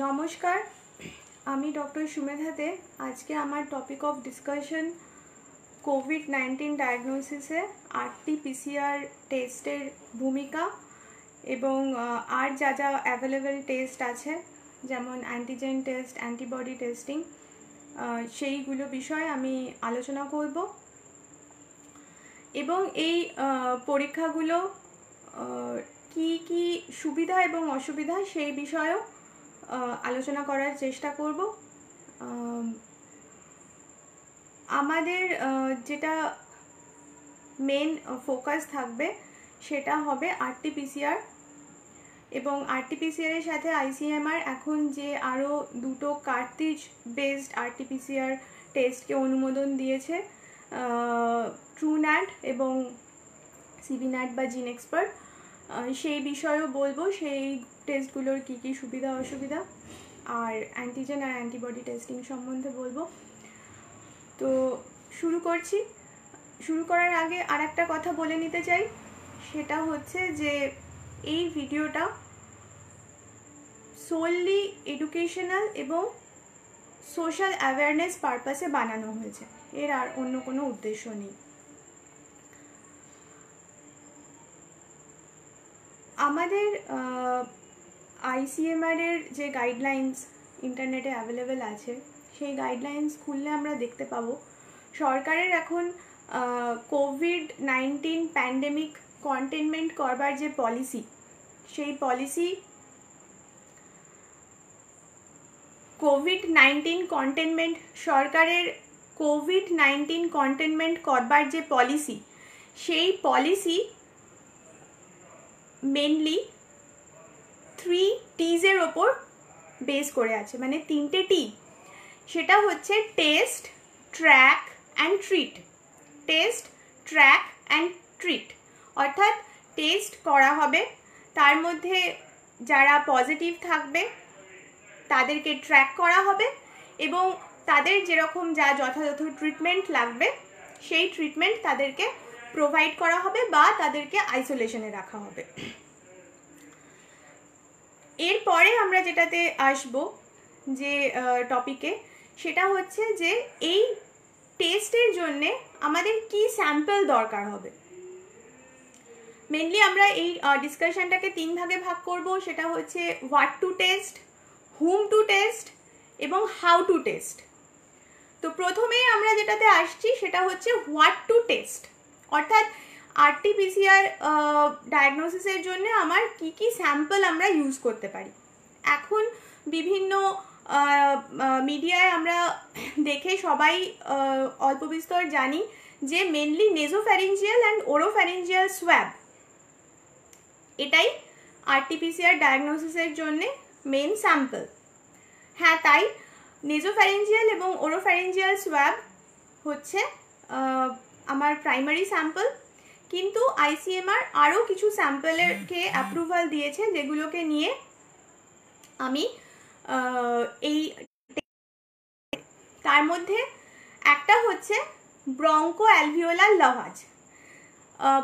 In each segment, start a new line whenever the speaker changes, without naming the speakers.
নমস্কার, আমি ডক্টর সুমেধা দে। আজকে আমার টপিক অফ ডিসকাশন কোভিড-19 ডায়াগনোসিসে RT-PCR টেস্টের ভূমিকা এবং আর যা যা অ্যাভেলেবল টেস্ট আছে, যেমন অ্যান্টিজেন টেস্ট, অ্যান্টিবডি টেস্টিং, সেইগুলো বিষয়ে আমি আলোচনা করব এবং এই পরীক্ষাগুলো কি কি সুবিধা এবং অসুবিধা সেই বিষয়েও আলোচনা করার চেষ্টা করব। আমাদের যেটা মেন ফোকাস থাকবে সেটা হবে RT-PCR এবং RT-PCR এর সাথে ICMR এখন যে আরও দুটো কার্ট্রিজ বেসড RT-PCR টেস্টকে অনুমোদন দিয়েছে, TrueNAT এবং CBNAT বা GeneXpert, সেই বিষয়েও বলবো, সেই টেস্টগুলোর কী কী সুবিধা অসুবিধা, আর অ্যান্টিজেন আর অ্যান্টিবডি টেস্টিং সম্বন্ধে বলবো। তো শুরু করছি। শুরু করার আগে আর একটা কথা বলে নিতে চাই, সেটা হচ্ছে যে এই ভিডিওটা সোললি এডুকেশনাল এবং সোশ্যাল অ্যাওয়ারনেস পারপাসে বানানো হয়েছে, এর আর অন্য কোনো উদ্দেশ্য নেই। আমাদের ICMR এর যে গাইডলাইন্স ইন্টারনেটে অ্যাভেলেবেল আছে, সেই গাইডলাইন্স খুললে আমরা দেখতে পাবো সরকারের এখন কোভিড-19 প্যান্ডেমিক কন্টেনমেন্ট করবার যে পলিসি, সেই পলিসি সরকারের কোভিড-19 কন্টেনমেন্ট করবার যে পলিসি, সেই পলিসি মেনলি 3 T's এর ওপর বেস করে আছে, মানে 3টে T। সেটা হচ্ছে test, track and treat. Test, track and treat, অর্থাৎ টেস্ট করা হবে, তার মধ্যে যারা পজিটিভ থাকবে তাদেরকে ট্র্যাক করা হবে এবং তাদের যেরকম যা যথাযথ ট্রিটমেন্ট লাগবে সেই ট্রিটমেন্ট তাদেরকে প্রোভাইড করা হবে বা তাদেরকে আইসোলেশনে রাখা হবে। এরপরে আমরা যেটাতে আসব যে টপিকে, সেটা হচ্ছে যে এই টেস্টের জন্যে আমাদের কি স্যাম্পল দরকার হবে। মেনলি আমরা এই ডিসকাশনটাকে 3 ভাগে ভাগ করব, সেটা হচ্ছে what to test, whom to test এবং হাউ টু টেস্ট। তো প্রথমেই আমরা যেটাতে আসছি সেটা হচ্ছে হোয়াট টু টেস্ট, অর্থাৎ RT-PCR ডায়াগনোসিসের জন্য আমার কি কি স্যাম্পল আমরা ইউজ করতে পারি। এখন বিভিন্ন মিডিয়ায় আমরা দেখে সবাই অল্প বিস্তর জানি যে মেনলি নেজোফ্যারিঞ্জিয়াল অ্যান্ড ওরোফ্যারিঞ্জিয়াল সোয়াব, এটাই RT-PCR ডায়াগনোসিসের জন্য মেন স্যাম্পল। হ্যাঁ, তাই নেজোফ্যারিঞ্জিয়াল এবং ওরোফ্যারিঞ্জিয়াল সোয়াব হচ্ছে আমার প্রাইমারি স্যাম্পল, কিন্তু ICMR আরও কিছু স্যাম্পলেরকে অ্যাপ্রুভাল দিয়েছে, যেগুলোকে নিয়ে আমি এই তার মধ্যে একটা হচ্ছে broncho alveolar lavage.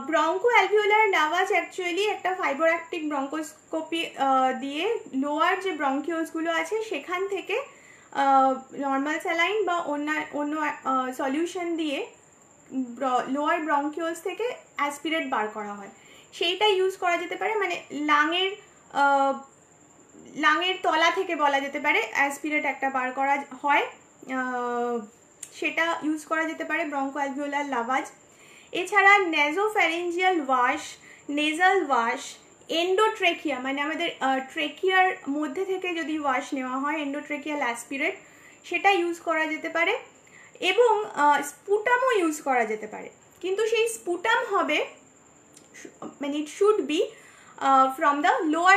Broncho alveolar lavage actually একটা ফাইবার অ্যাক্টিভ ব্রঙ্কোস্কোপি দিয়ে লোয়ার যে ব্রঙ্কিওলসগুলো আছে সেখান থেকে নর্মাল স্যালাইন বা অন্য সলিউশন দিয়ে লোয়ার ব্রঙ্কিওলস থেকে অ্যাসপিরেট বার করা হয়। সেইটা ইউজ করা যেতে পারে, মানে লাঙের তলা থেকে বলা যেতে পারে অ্যাসপিরেট একটা বার করা হয়, সেটা ইউজ করা যেতে পারে ব্রঙ্কো অ্যালভিওলার লাভাজ। এছাড়া nasopharyngeal wash, nasal wash, endotracheal, মানে আমাদের ট্রেকিয়ার মধ্যে থেকে যদি ওয়াশ নেওয়া হয়, এন্ডোট্রেকিয়াল অ্যাসপিরেট, সেটা ইউজ করা যেতে পারে এবং স্পুটামও ইউজ করা যেতে পারে। কিন্তু সেই স্পুটাম হবে, মানে it should be from the lower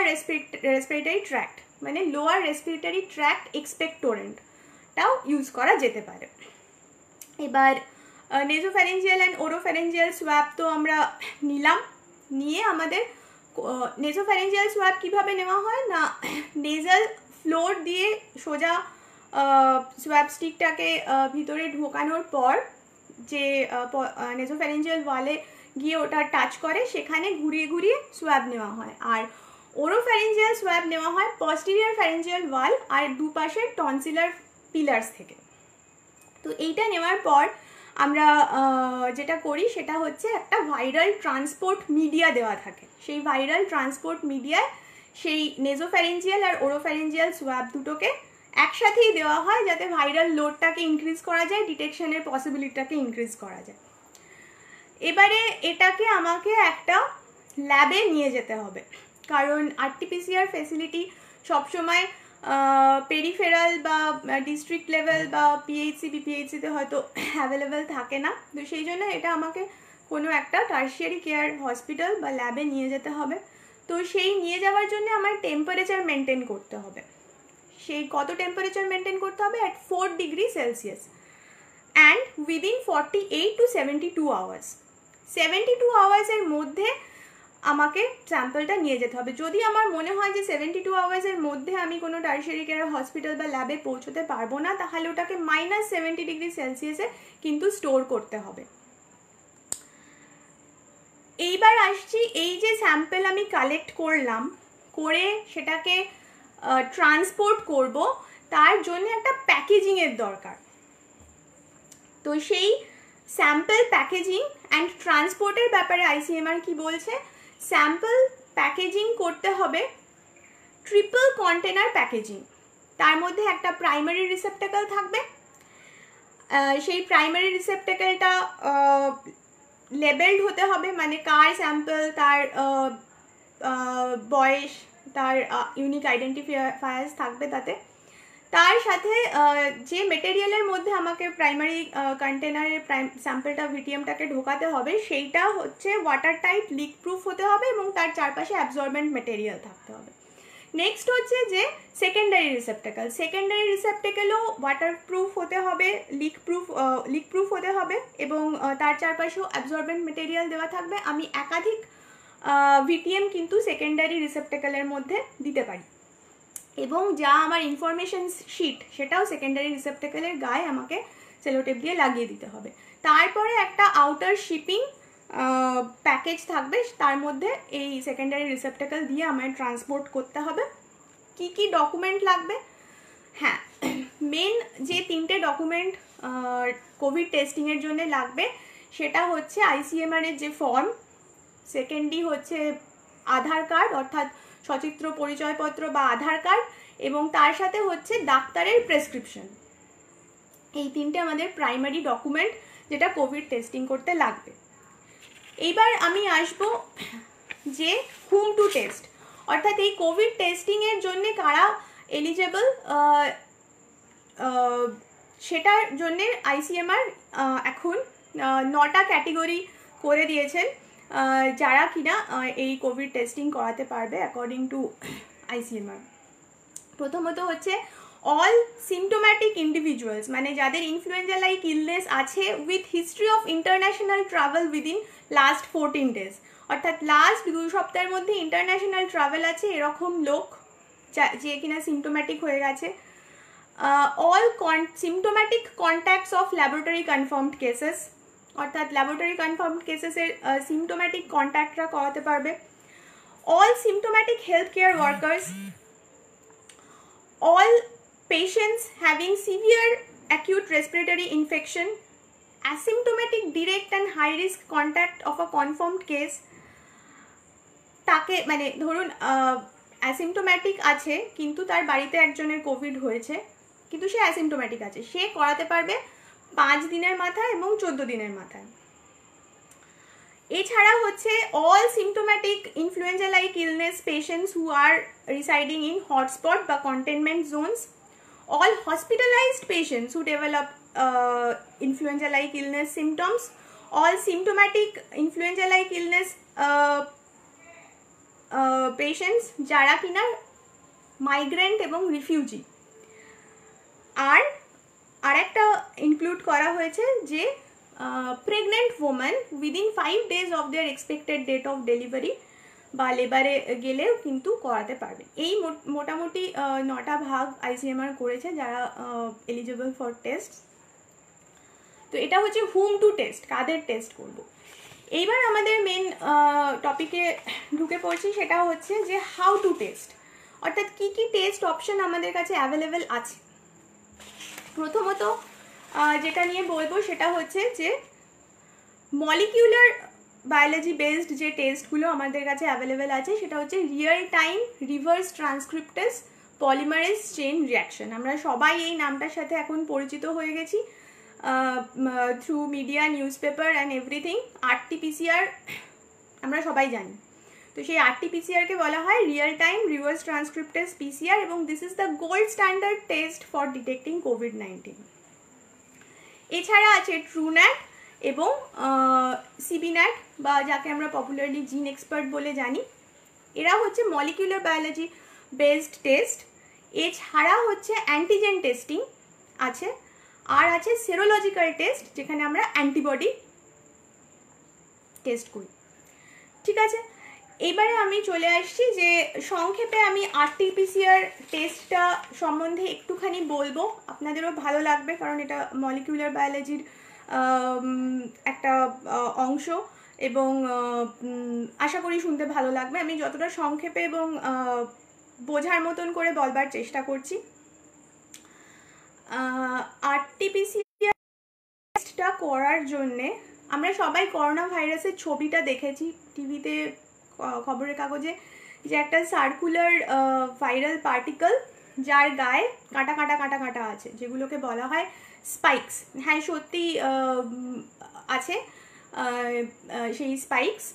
respiratory tract, মানে লোয়ার রেসপিরেটরি ট্র্যাক্ট এক্সপেক্টোরেন্টটাও ইউজ করা যেতে পারে। এবার নেজোফ্যারিঞ্জিয়াল অ্যান্ড ওরোফ্যারিঞ্জিয়াল সোয়াব তো আমরা নিলাম, নিয়ে আমাদের নেজোফ্যারিঞ্জিয়াল সোয়াব কীভাবে নেওয়া হয় না, নেজাল ফ্লোর দিয়ে সোজা সোয়াব স্টিকটাকে ভিতরে ঢোকানোর পর যে নেজোফ্যারিঞ্জিয়াল ওয়ালে গিয়ে ওটা টাচ করে, সেখানে ঘুরিয়ে ঘুরিয়ে সোয়াব নেওয়া হয়। আর ওরোফ্যারিঞ্জিয়াল সোয়াব নেওয়া হয় পস্টেরিয়র ফ্যারিঞ্জিয়াল ওয়াল আর দুপাশের টনসিলার পিলার্স থেকে। তো এইটা নেওয়ার পর আমরা যেটা করি সেটা হচ্ছে একটা ভাইরাল ট্রান্সপোর্ট মিডিয়া দেওয়া থাকে। সেই ভাইরাল ট্রান্সপোর্ট মিডিয়ায় সেই নেজোফ্যারিঞ্জিয়াল আর ওরোফ্যারিঞ্জিয়াল সোয়াব দুটোকে একসাথেই দেওয়া হয়, যাতে ভাইরাল লোডটাকে ইনক্রিজ করা যায়, ডিটেকশনের পসিবিলিটিটাকে ইনক্রিজ করা যায়। এবারে এটাকে আমাকে একটা ল্যাবে নিয়ে যেতে হবে, কারণ আরটিপিসিআর ফেসিলিটি সবসময় পেরিফেরাল বা ডিস্ট্রিক্ট লেভেল বা পিএইচসি বিপিএইচসিতে হয়তো অ্যাভেলেবেল থাকে না। তো সেই জন্য এটা আমাকে কোনো একটা টার্সিয়ারি কেয়ার হসপিটাল বা ল্যাবে নিয়ে যেতে হবে। তো সেই নিয়ে যাওয়ার জন্য আমার টেম্পারেচার মেনটেন করতে হবে। সেই কত টেম্পারেচার মেনটেন করতে হবে? At 4 degree Celsius and within 48 to 72 hours. 72 আওয়ার্সের মধ্যে আমাকে স্যাম্পলটা নিয়ে যেতে হবে। যদি আমার মনে হয় যে 72 আওয়ার্সের মধ্যে আমি কোনো টার্সিয়ারি কেয়ার হসপিটাল বা ল্যাবে পৌঁছতে পারবো না, তাহলে ওটাকে -70 ডিগ্রি সেলসিয়াসে কিন্তু স্টোর করতে হবে। এইবার আসছি, এই যে স্যাম্পল আমি কালেক্ট করলাম, করে সেটাকে ট্রান্সপোর্ট করব, তার জন্য একটা প্যাকেজিংয়ের দরকার। তো সেই স্যাম্পল প্যাকেজিং অ্যান্ড ট্রান্সপোর্টের ব্যাপারে আইসিএমআর কি বলছে? স্যাম্পল প্যাকেজিং করতে হবে ট্রিপল কন্টেনার প্যাকেজিং। তার মধ্যে একটা প্রাইমারি রিসেপ্টাকল থাকবে। সেই প্রাইমারি রিসেপ্টাকলটা লেবেলড হতে হবে, মানে কার স্যাম্পল, তার বয়স, তার ইউনিক আইডেন্টিফায়ার্স থাকবে তাতে। তার সাথে যে মেটেরিয়ালের মধ্যে আমাকে প্রাইমারি কন্টেনারের স্যাম্পলটা ভিটিএমটাকে ঢোকাতে হবে, সেইটা হচ্ছে ওয়াটার টাইট, লিক প্রুফ হতে হবে এবং তার চারপাশে অ্যাবজর্বেন্ট মেটেরিয়াল থাকতে হবে। নেক্সট হচ্ছে যে সেকেন্ডারি রিসেপ্টাকল। সেকেন্ডারি রিসেপ্টাকলও ওয়াটার প্রুফ হতে হবে, লিক প্রুফ হতে হবে এবং তার চারপাশেও অ্যাবজর্বেন্ট মেটেরিয়াল দেওয়া থাকবে। আমি একাধিক ভিটিএম কিন্তু সেকেন্ডারি রিসেপ্টাকলের মধ্যে দিতে পারি এবং যা আমার ইনফরমেশন শিট সেটাও সেকেন্ডারি রিসেপ্টাকলের গায়ে আমাকে সেলোটেপ দিয়ে লাগিয়ে দিতে হবে। তারপরে একটা আউটার শিপিং প্যাকেজ থাকবে, তার মধ্যে এই সেকেন্ডারি রিসেপ্টাকল দিয়ে আমায় ট্রান্সপোর্ট করতে হবে। কি কি ডকুমেন্ট লাগবে? হ্যাঁ, মেন যে 3টে ডকুমেন্ট কোভিড টেস্টিংয়ের জন্য লাগবে সেটা হচ্ছে আইসিএমআর-এর যে ফর্ম, সেকেন্ডলি হচ্ছে আধার কার্ড অর্থাৎ সচিত্র পরিচয়পত্র বা আধার কার্ড, এবং তার সাথে হচ্ছে ডাক্তারের প্রেসক্রিপশন। এই 3টে আমাদের প্রাইমারি ডকুমেন্ট যেটা কোভিড টেস্টিং করতে লাগবে। এইবার আমি আসব যে হুম টু টেস্ট, অর্থাৎ এই কোভিড টেস্টিংয়ের জন্যে কারা এলিজেবল, সেটার জন্যে আইসিএমআর এখন 9টা ক্যাটেগরি করে দিয়েছেন যারা কিনা এই কোভিড টেস্টিং করাতে পারবে অ্যাকর্ডিং টু আইসিএমআর। প্রথমত হচ্ছে অল সিমটোম্যাটিক ইন্ডিভিজুয়ালস, মানে যাদের ইনফ্লুয়েঞ্জা লাইক ইলনেস আছে with history of international travel within last 14 days, অর্থাৎ লাস্ট 2 সপ্তাহের মধ্যে ইন্টারন্যাশনাল ট্রাভেল আছে এরকম লোক যে কিনা সিমটোম্যাটিক হয়ে গেছে। All symptomatic contacts of laboratory confirmed cases, অর্থাৎ ল্যাবরেটরি কনফার্মড কেসেসের সিমটোম্যাটিক কন্ট্যাক্টরা করাতে পারবে। All symptomatic health care workers, all patients having severe acute respiratory infection, asymptomatic direct and high risk contact of a confirmed case, তাকে মানে ধরুন asymptomatic আছে কিন্তু তার বাড়িতে একজনের কোভিড হয়েছে কিন্তু সে অ্যাসিমটোম্যাটিক আছে, সে করাতে পারবে 5 দিনের মাথায় এবং 14 দিনের মাথায়। এছাড়া হচ্ছে all symptomatic influenza like illness patients who are residing in hotspot বা containment zones, all hospitalised patients who develop influenza like illness symptoms, all symptomatic influenza like illness patients যারা কিনা মাইগ্রেন্ট এবং রিফিউজি। আর একটা ইনক্লুড করা হয়েছে যে pregnant woman within 5 days of their expected date of delivery বা লেবারে গেলেও কিন্তু করাতে পারবে। এই মোটামুটি 9টা ভাগ আইসিএমআর করেছে যারা এলিজিবল ফর টেস্ট। তো এটা হচ্ছে হুম টু টেস্ট, কাদের টেস্ট করব। এইবার আমাদের মেন টপিকে ঢুকে পড়ছি, সেটা হচ্ছে যে হাউ টু টেস্ট, অর্থাৎ কি কি টেস্ট অপশন আমাদের কাছে অ্যাভেলেবেল আছে। প্রথমত যেটা নিয়ে বলবো সেটা হচ্ছে যে মলিকিউলার বায়োলজি বেসড যে টেস্টগুলো আমাদের কাছে অ্যাভেলেবেল আছে সেটা হচ্ছে real time reverse transcriptase polymerase chain reaction. আমরা সবাই এই নামটার সাথে এখন পরিচিত হয়ে গেছি through media, newspaper and everything. RT-PCR আমরা সবাই জানি। তো সেই RT-PCRকে বলা হয় real time reverse transcriptase PCR, এবং this is the gold standard test for detecting COVID-19। এছাড়া আছে ট্রুন্যাট এবং CBNAT, বা যাকে আমরা পপুলারলি জিন এক্সপার্ট বলে জানি। এরা হচ্ছে মলিকিউলার বায়োলজি বেসড টেস্ট। এছাড়া হচ্ছে অ্যান্টিজেন টেস্টিং আছে, আর আছে সেরোলজিক্যাল টেস্ট, যেখানে আমরা অ্যান্টিবডি টেস্ট করি। ঠিক আছে, এবারে আমি চলে আসছি যে সংক্ষেপে আমি RT-PCR টেস্টটা সম্বন্ধে একটুখানি বলবো, আপনাদেরও ভালো লাগবে কারণ এটা মলিকিউলার বায়োলজির একটা অংশ, এবং আশা করি শুনতে ভালো লাগবে। আমি যতটা সংক্ষেপে এবং বোঝার মতন করে বলবার চেষ্টা করছি। RT-PCR টেস্টটা করার জন্যে আমরা সবাই করোনা ভাইরাসের ছবিটা দেখেছি টিভিতে, খবরের কাগজে, যে একটা সার্কুলার ভাইরাল পার্টিকেল যার গায়ে কাঁটা কাঁটা কাঁটা কাঁটা আছে, যেগুলোকে বলা হয় স্পাইকস। হ্যাঁ, সত্যি আছে সেই স্পাইকস,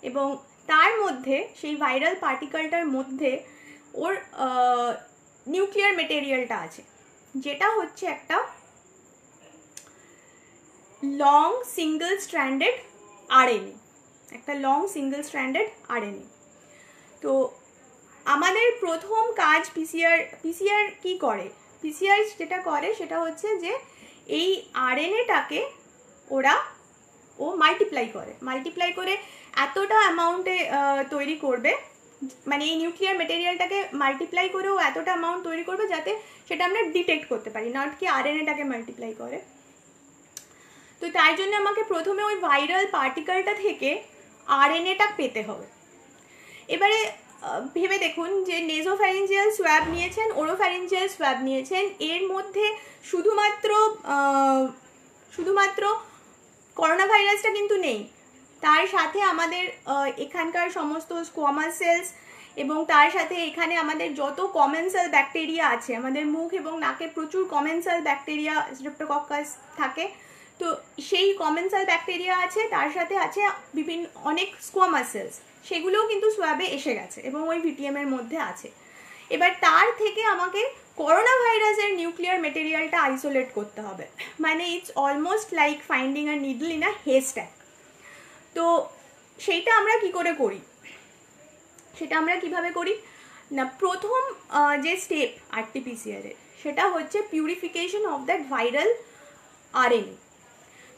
এবং তার মধ্যে সেই ভাইরাল পার্টিকেলটার মধ্যে ওর নিউক্লিয়ার মেটেরিয়ালটা আছে, যেটা হচ্ছে একটা লং সিঙ্গল স্ট্র্যান্ডেড RNA, একটা লং সিঙ্গল স্ট্র্যান্ডেড RNA। তো আমাদের প্রথম কাজ PCR কি করে? PCR যেটা করে সেটা হচ্ছে যে এই RNAটাকে ও মাল্টিপ্লাই করে এতটা অ্যামাউন্টে তৈরি করবে, মানে এই নিউক্লিয়ার মেটেরিয়ালটাকে মাল্টিপ্লাই করে ও এতটা অ্যামাউন্ট তৈরি করবে যাতে সেটা আমরা ডিটেক্ট করতে পারি, নট কি RNAটাকে মাল্টিপ্লাই করে। তো তাই জন্য আমাকে প্রথমে ওই ভাইরাল পার্টিকেলটা থেকে RNAটা পেতে হবে। এবারে ভেবে দেখুন যে নেজোফ্যারিঞ্জিয়াল সোয়াব নিয়েছেন, ওরোফ্যারিঞ্জিয়াল সোয়াব নিয়েছেন, এর মধ্যে শুধুমাত্র করোনা ভাইরাসটা কিন্তু নেই, তার সাথে আমাদের এখানকার সমস্ত স্কোয়ামাস সেলস, এবং তার সাথে এখানে আমাদের যত কমেন্সাল ব্যাকটেরিয়া আছে, আমাদের মুখ এবং নাকে প্রচুর কমেন্সাল ব্যাকটেরিয়া স্ট্রেপ্টোকক্কাস থাকে, তো সেই কমেন্সাল ব্যাকটেরিয়া আছে, তার সাথে আছে বিভিন্ন অনেক স্কোয়ামাস সেলস, সেগুলোও কিন্তু সোয়াবে এসে গেছে এবং ওই VTM এর মধ্যে আছে। এবার তার থেকে আমাকে করোনা ভাইরাসের নিউক্লিয়ার মেটেরিয়ালটা আইসোলেট করতে হবে, মানে it's almost like finding a needle in a haystack. তো সেইটা আমরা কি করে করি, সেটা আমরা কিভাবে করি না, প্রথম যে স্টেপ RT-PCR এর সেটা হচ্ছে purification of that viral RNA।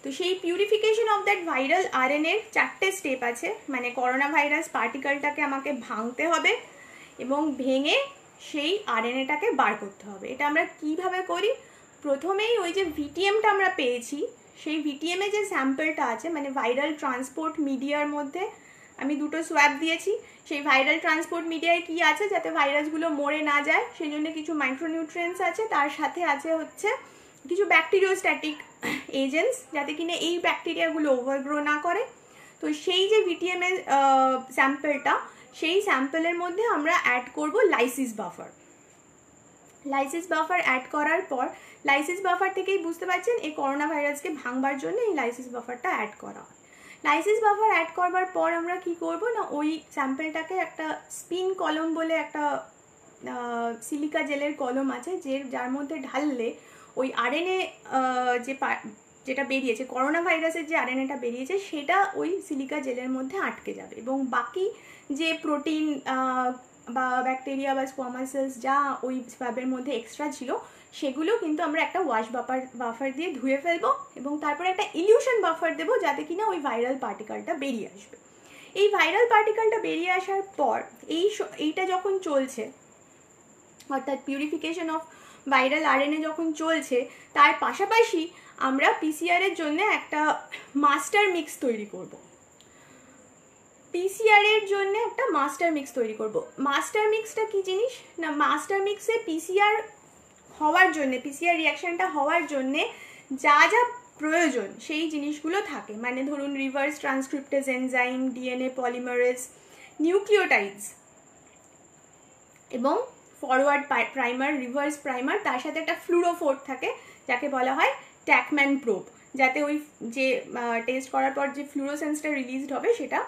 তো সেই purification of that viral RNA এর 4টে স্টেপ আছে, মানে করোনা ভাইরাস পার্টিকেলটাকে আমাকে ভাঙতে হবে এবং ভেঙে সেই RNAটাকে বার করতে হবে। এটা আমরা কিভাবে করি, প্রথমেই ওই যে VTMটা আমরা পেয়েছি, সেই VTM এ যে স্যাম্পলটা আছে, মানে ভাইরাল ট্রান্সপোর্ট মিডিয়ার মধ্যে আমি দুটো সোয়াব দিয়েছি, সেই ভাইরাল ট্রান্সপোর্ট মিডিয়ায় কি আছে যাতে ভাইরাসগুলো মরে না যায়, সেই জন্য কিছু মাইক্রোনিউট্রিয়েন্টস আছে, তার সাথে আছে হচ্ছে কিছু ব্যাকটেরিওস্ট্যাটিক এজেন্টস যাতে কিনা এই ব্যাকটেরিয়াগুলো ওভারগ্রো না করে। তো সেই যে VTM এর স্যাম্পলটা, সেই স্যাম্পলের মধ্যে আমরা অ্যাড করব lysis buffer. Lysis buffer add করার পর, লাইসিস বাফার থেকেই বুঝতে পারছেন এই করোনা ভাইরাসকে ভাঙবার জন্য এই লাইসিস বাফারটা অ্যাড করা হয়। লাইসিস বাফার অ্যাড করবার পর আমরা কি করব না, ওই স্যাম্পলটাকে একটা স্পিন কলম বলে একটা সিলিকা জেলের কলম আছে, যার মধ্যে ঢাললে ওই RNA যেটা বেরিয়েছে, করোনা ভাইরাসের যে RNAটা বেরিয়েছে, সেটা ওই সিলিকা জেলের মধ্যে আটকে যাবে, এবং বাকি যে প্রোটিন বা ব্যাকটেরিয়া বা স্কোয়ামাস সেলস যা ওই স্প্যাবের মধ্যে এক্সট্রা ছিল, সেগুলো কিন্তু আমরা একটা ওয়াশ বাফার দিয়ে ধুয়ে ফেলবো, এবং তারপরে একটা ইলিউশন বাফার দেবো যাতে কিনা ওই ভাইরাল পার্টিকেলটা বেরিয়ে আসবে। এই ভাইরাল পার্টিকেলটা বেরিয়ে আসার পর এইটা যখন চলছে, অর্থাৎ পিউরিফিকেশন অফ ভাইরাল RNA যখন চলছে, তার পাশাপাশি আমরা PCR এর জন্য একটা মাস্টার মিক্স তৈরি করব। পিসিআর এর জন্য একটা মাস্টার মিক্স তৈরি করব। মাস্টার মিক্সটা কি জিনিস না, মাস্টার মিক্সে পিসিআর হওয়ার জন্য, পিসিআর রিয়াকশনটা হওয়ার জন্যে যা যা প্রয়োজন সেই জিনিসগুলো থাকে। মানে ধরুন reverse transcriptase enzyme, DNA polymerase, nucleotides এবং ফরওয়ার্ড প্রাইমার, রিভার্স প্রাইমার, তার সাথে একটা ফ্লুরোফোর থাকে যাকে বলা হয় ট্যাকম্যান প্রোব, যাতে ওই যে টেস্ট করার পর যে ফ্লুরোসেন্সটা রিলিজড হবে সেটা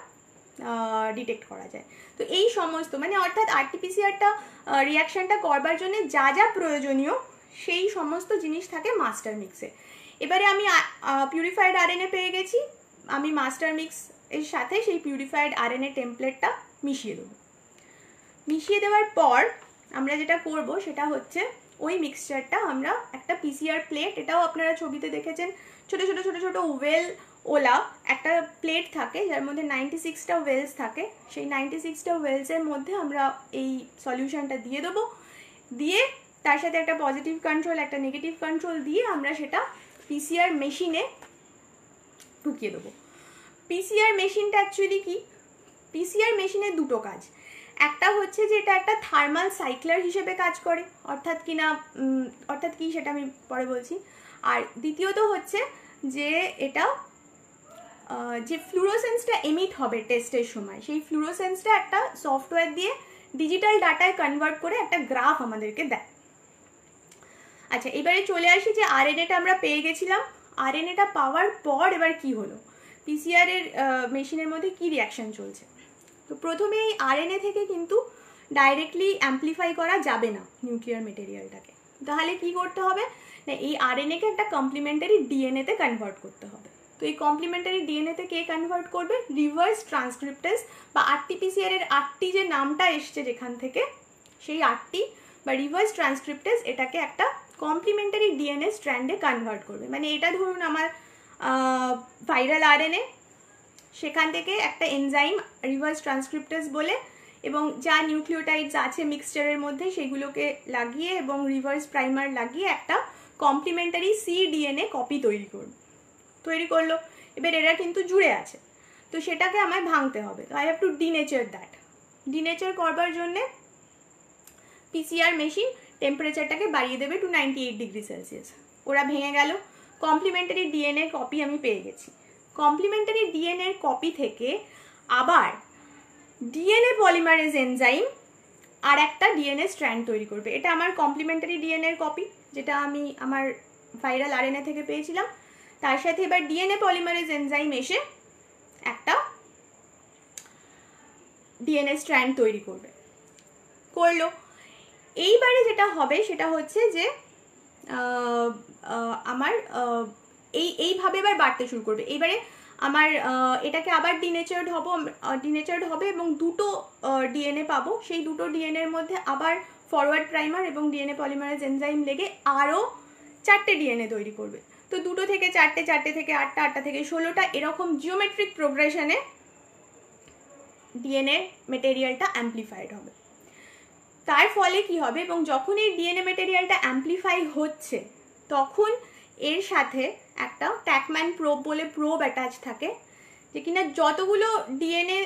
ডিটেক্ট করা যায়। তো এই সমস্ত মানে অর্থাৎ আরটিপিসিআরটা রিয়াকশনটা করবার জন্য যা যা প্রয়োজনীয় সেই সমস্ত জিনিস থাকে মাস্টার মিক্সে। এবারে আমি পিউরিফাইড আরএনএ পেয়ে গেছি, আমি মাস্টার মিক্স এর সাথে সেই পিউরিফাইড আরএনএ টেমপ্লেটটা মিশিয়ে দেবো। মিশিয়ে দেওয়ার পর আমরা যেটা করব সেটা হচ্ছে ওই মিক্সচারটা আমরা একটা পিসিআর প্লেট, এটাও আপনারা ছবিতে দেখেছেন, ছোট ছোট ছোট ছোট ওয়েল ওলা একটা প্লেট থাকে যার মধ্যে 96টা ওয়েলস থাকে। সেই 96টা ওয়েলসের মধ্যে আমরা এই সলিউশনটা দিয়ে দেবো, দিয়ে তার সাথে একটা পজিটিভ কন্ট্রোল একটা নেগেটিভ কন্ট্রোল দিয়ে আমরা সেটা পিসিআর মেশিনে ঢুকিয়ে দেবো। পিসিআর মেশিনটা অ্যাকচুয়ালি কি, পিসিআর মেশিনের দুটো কাজ। একটা হচ্ছে যে এটা একটা থার্মাল সাইক্লার হিসেবে কাজ করে, অর্থাৎ কি সেটা আমি পরে বলছি। আর দ্বিতীয়ত হচ্ছে যে এটা যে ফ্লুরোসেন্সটা এমিট হবে টেস্টের সময়, সেই ফ্লুরোসেন্সটা একটা সফটওয়্যার দিয়ে ডিজিটাল ডাটায় কনভার্ট করে একটা গ্রাফ আমাদেরকে দেয়। আচ্ছা, এবারে চলে আসি যে আরএনএটা আমরা পেয়ে গেছিলাম। আরএনএটা পাওয়ার পর এবার কি হলো, পিসিআর এর মেশিনের মধ্যে কি রিয়াকশন চলছে। তো প্রথমে এই আরএনএ থেকে কিন্তু ডাইরেক্টলি অ্যাম্পলিফাই করা যাবে না নিউক্লিয়ার মেটেরিয়ালটাকে, তাহলে কি করতে হবে না, এই আরএনএকে একটা কমপ্লিমেন্টারি ডিএনএতে কনভার্ট করতে হবে। তো এই কমপ্লিমেন্টারি ডিএনএতে কে কনভার্ট করবে, রিভার্স ট্রান্সক্রিপ্টেজ বা আরটিপিসিআর এর 8টি যে নামটা এসছে যেখান থেকে, সেই 8টি বা রিভার্স ট্রান্সক্রিপ্টেজ এটাকে একটা কমপ্লিমেন্টারি ডিএনএ স্ট্র্যান্ডে কনভার্ট করবে। মানে এটা ধরুন আমার ভাইরাল আরএনএ, সেখান থেকে একটা এনজাইম রিভার্স ট্রান্সক্রিপ্টেজ বলে এবং যা নিউক্লিওটাইডস আছে মিক্সচারের মধ্যে সেগুলোকে লাগিয়ে এবং রিভার্স প্রাইমার লাগিয়ে একটা কমপ্লিমেন্টারি সিডিএনএ কপি তৈরি করলো। এবার এরা কিন্তু জুড়ে আছে, তো সেটাকে আমায় ভাঙতে হবে। তো I have to denature that. Denature করবার জন্যে পিসিআর মেশিন টেম্পারেচারটাকে বাড়িয়ে দেবে টু 98 ডিগ্রি সেলসিয়াস। ওরা ভেঙে গেল, কমপ্লিমেন্টারি ডিএনএ কপি আমি পেয়ে গেছি। কমপ্লিমেন্টারি ডিএনএ কপি থেকে আবার ডিএনএ পলিমারেজ এনজাইম আর একটা ডিএনএ স্ট্র্যান্ড তৈরি করবে। এটা আমার কমপ্লিমেন্টারি ডিএনএ কপি যেটা আমি আমার ভাইরাল আরএনএ থেকে পেয়েছিলাম। তার সাথে এবার ডিএনএ পলিমারেজ এনজাইম এসে একটা ডিএনএ স্ট্র্যান্ড তৈরি করলো। এইবারে যেটা হবে সেটা হচ্ছে যে আমার এইভাবে এবার বাড়তে শুরু করবে। এইবারে আমার এটাকে আবার ডিনেচার্ড হবে এবং দুটো ডিএনএ পাবো। সেই দুটো ডিএনএর মধ্যে আবার ফরওয়ার্ড প্রাইমার এবং ডিএনএ পলিমারেজ এনজাইম লেগে আরও 4টে ডিএনএ তৈরি করবে। তো 2 থেকে 4টে, 4টে থেকে 8টা, 8টা থেকে 16টা, এরকম জিওমেট্রিক প্রোগ্রেশনে ডিএনএ মেটেরিয়ালটা অ্যাম্পলিফাইড হবে। তার ফলে কি হবে, এবং যখন এই ডিএনএ মেটেরিয়ালটা অ্যাম্পলিফাই হচ্ছে তখন এর সাথে একটা ট্যাকম্যান প্রোব বলে প্রোব অ্যাটাচ থাকে, যে কিনা যতগুলো ডিএনএ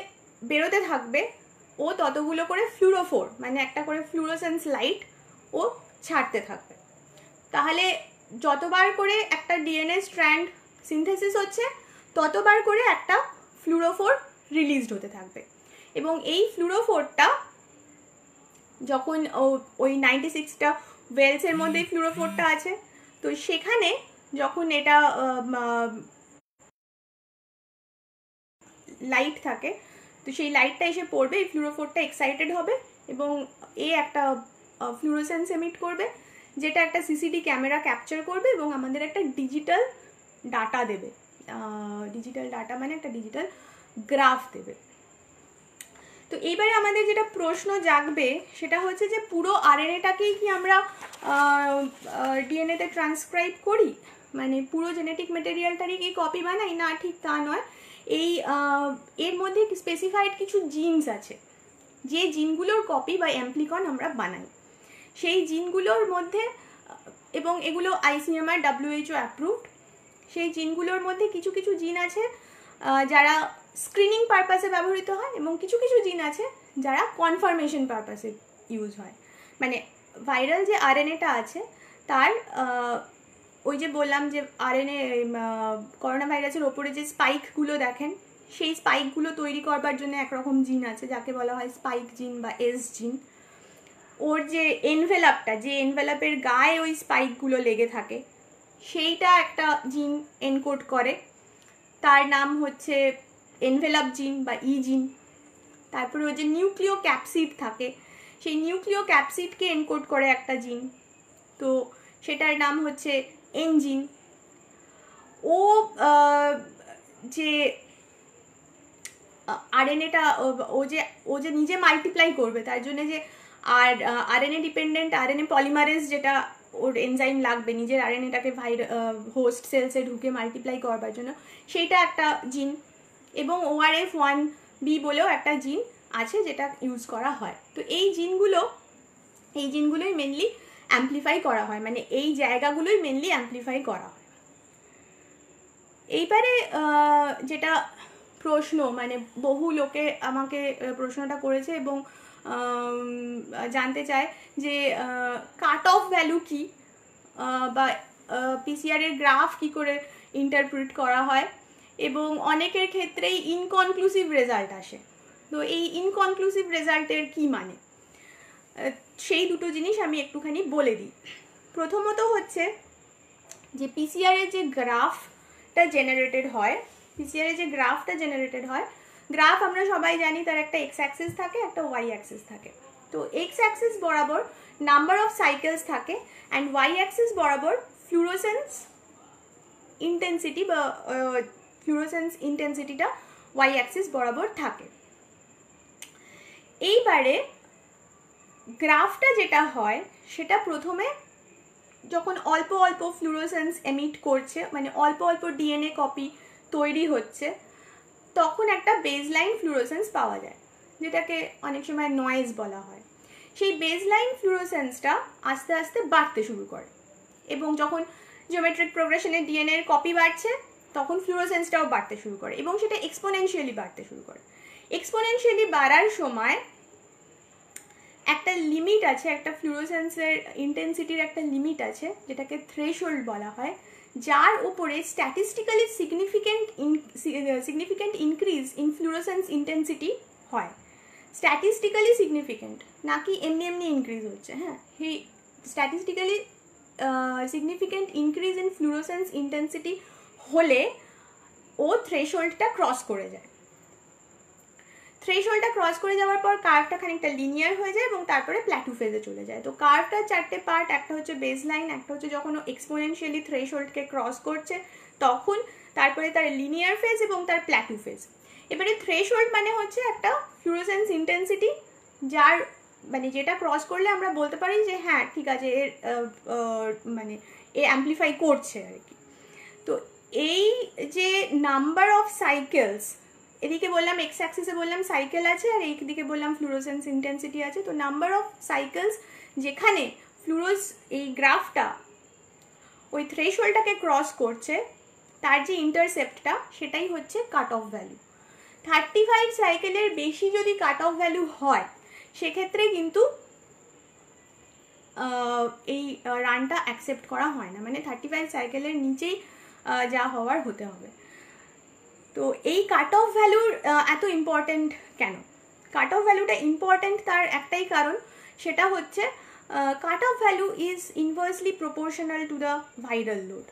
বেরোতে থাকবে ও ততগুলো করে ফ্লুরোফোর মানে একটা করে ফ্লুরোসেন্স লাইট ও ছাড়তে থাকবে। তাহলে যতবার করে একটা ডিএনএ স্ট্র্যান্ড সিনথেসিস হচ্ছে ততবার করে একটা ফ্লুরোফোর রিলিজড হতে থাকবে। এবং এই ফ্লুরোফোরটা যখন ওই 96টা ওয়েলসের মধ্যে ফ্লুরোফোরটা আছে, তো সেখানে যখন এটা লাইট থাকে তো সেই লাইটটা এসে পড়বে, এই ফ্লুরোফোরটা এক্সাইটেড হবে এবং একটা ফ্লুরোসেন্স এমিট করবে, যেটা একটা সিসিডি ক্যামেরা ক্যাপচার করবে এবং আমাদের একটা ডিজিটাল ডাটা দেবে। ডিজিটাল ডাটা মানে একটা ডিজিটাল গ্রাফ দেবে। তো এইবারে আমাদের যেটা প্রশ্ন জাগবে সেটা হচ্ছে যে পুরো আরএনএটাকেই কি আমরা ডিএনএতে ট্রান্সক্রাইব করি, মানে পুরো জেনেটিক মেটেরিয়ালটারই কি কপি বানাই? না, ঠিক তা নয়। এর মধ্যে স্পেসিফাইড কিছু জিনস আছে, যে জিনগুলোর কপি বা অ্যাম্প্লিকন আমরা বানাই। সেই জিনগুলোর মধ্যে, এবং এগুলো ICMR WHO অ্যাপ্রুভড, সেই জিনগুলোর মধ্যে কিছু কিছু জিন আছে যারা স্ক্রিনিং পারপাসে ব্যবহৃত হয়, এবং কিছু কিছু জিন আছে যারা কনফার্মেশন পারপাসে ইউজ হয়। মানে ভাইরাল যে আরএনএটা আছে তার ওই যে বললাম যে আরএনএ করোনা ভাইরাসের ওপরে যে স্পাইকগুলো দেখেন, সেই স্পাইকগুলো তৈরি করবার জন্য একরকম জিন আছে যাকে বলা হয় স্পাইক জিন বা এস জিন। ওর যে এনভেলাপটা, যে এনভেলাপের গায়ে ওই স্পাইকগুলো লেগে থাকে, সেইটা একটা জিন এনকোড করে, তার নাম হচ্ছে এনভেলাপ জিন বা ই জিন। তারপরে ওই যে নিউক্লিও ক্যাপসিড থাকে, সেই নিউক্লিও ক্যাপসিডকে এনকোড করে একটা জিন, তো সেটার নাম হচ্ছে এন জিন। ও যে আরএনএটা ও যে নিজে মাল্টিপ্লাই করবে, তার জন্য যে আরএনএ ডিপেন্ডেন্ট আরএনএ পলিমারেজ, যেটা ওর এনজাইম লাগবে নিজের আরএনএটাকে হোস্ট সেলসে ঢুকে মাল্টিপ্লাই করবার জন্য, সেইটা একটা জিন। এবং ORF1b বলেও একটা জিন আছে যেটা ইউজ করা হয়। তো এই জিনগুলোই মেনলি অ্যাম্পলিফাই করা হয়, মানে এই জায়গাগুলোই মেনলি অ্যাম্পলিফাই করা হয়। এইবারে যেটা প্রশ্ন, মানে বহু লোকে আমাকে প্রশ্নটা করেছে এবং জানতে চায় যে কাট অফ ভ্যালু কি, বা PCR এর গ্রাফ কি করে ইন্টারপ্রিট করা হয়, এবং অনেকের ক্ষেত্রেই ইনকনক্লুসিভ রেজাল্ট আসে। তো এই ইনকনক্লুসিভ রেজাল্টের কি মানে, সেই দুটো জিনিস আমি একটুখানি বলে দিই। প্রথমত হচ্ছে যে PCR এর যে গ্রাফটা জেনারেটেড হয়, গ্রাফ আমরা সবাই জানি তার একটা এক্স অ্যাক্সিস থাকে, একটা ওয়াই অ্যাক্সিস থাকে। তো এক্স অ্যাক্সিস বরাবর নাম্বার অফ সাইকেলস থাকে, অ্যান্ড ওয়াই অ্যাক্সিস বরাবর ফ্লুরোসেন্স ইন্টেন্সিটি বা ফ্লুরোসেন্স ইন্টেন্সিটিটা ওয়াই অ্যাক্সিস বরাবর থাকে। এইবারে গ্রাফটা যেটা হয় সেটা প্রথমে যখন অল্প অল্প ফ্লুরোসেন্স এমিট করছে, মানে অল্প অল্প ডিএনএ কপি তৈরি হচ্ছে, তখন একটা বেসলাইন ফ্লুরোসেন্স পাওয়া যায়, যেটাকে অনেক সময় নয়েজ বলা হয়। সেই বেসলাইন ফ্লুরোসেন্সটা আস্তে আস্তে বাড়তে শুরু করে, এবং যখন জিওমেট্রিক প্রোগ্রেশনে ডিএনএ এর কপি বাড়ছে তখন ফ্লুরোসেন্সটাও বাড়তে শুরু করে, এবং সেটা এক্সপোনেনশিয়ালি বাড়তে শুরু করে। এক্সপোনেনশিয়ালি বাড়ার সময় একটা লিমিট আছে, একটা ফ্লুরোসেন্সের ইন্টেন্সিটির একটা লিমিট আছে যেটাকে থ্রেশহোল্ড বলা হয়, যার উপরে statistically significant increase in fluorescence intensity হয়। স্ট্যাটিস্টিক্যালি সিগনিফিক্যান্ট, নাকি এমনি এমনি ইনক্রিজ হচ্ছে, হ্যাঁ, সেই statistically significant increase in fluorescence intensity হলে ও থ্রেশহোল্ডটা ক্রস করে যায়। থ্রেশহোল্ডটা ক্রস করে যাওয়ার পর কার্ভটা খানিকটা লিনিয়ার হয়ে যায় এবং তারপরে প্ল্যাটু ফেজে চলে যায়। তো কার্ভটার চারটে পার্ট, একটা হচ্ছে বেসলাইন, একটা হচ্ছে যখন ও এক্সপোনেনশিয়ালি থ্রেশহোল্ডকে ক্রস করছে তখন, তারপরে তার লিনিয়ার ফেজ এবং তার প্ল্যাটু ফেজ। এবারে থ্রেশহোল্ড মানে হচ্ছে একটা ফ্লুরোসেন্স ইন্টেন্সিটি, যার মানে যেটা ক্রস করলে আমরা বলতে পারি যে হ্যাঁ ঠিক আছে, এর মানে এ অ্যাম্পলিফাই করছে আর কি। তো এই যে নাম্বার অফ সাইকেলস, এদিকে বললাম এক্স অ্যাক্সিসে বললাম সাইকেল আছে, আর এইদিকে বললাম ফ্লুরোসেন্স ইন্টেন্সিটি আছে। তো নাম্বার অফ সাইকেলস যেখানে এই গ্রাফটা ওই থ্রেশহোল্ডটাকে ক্রস করছে, তার যে ইন্টারসেপ্টটা সেটাই হচ্ছে কাট অফ ভ্যালু। 35 সাইকেলের বেশি যদি কাট অফ ভ্যালু হয় সেক্ষেত্রে কিন্তু এই রানটা অ্যাকসেপ্ট করা হয় না, মানে 35 সাইকেলের নিচেই যা হওয়ার হতে হবে। তো এই কাট অফ ভ্যালুর এত ইম্পর্টেন্ট কেন? কাট অফ ভ্যালুটা ইম্পর্টেন্ট তার একটাই কারণ, সেটা হচ্ছে cut off value is inversely proportional to the viral load.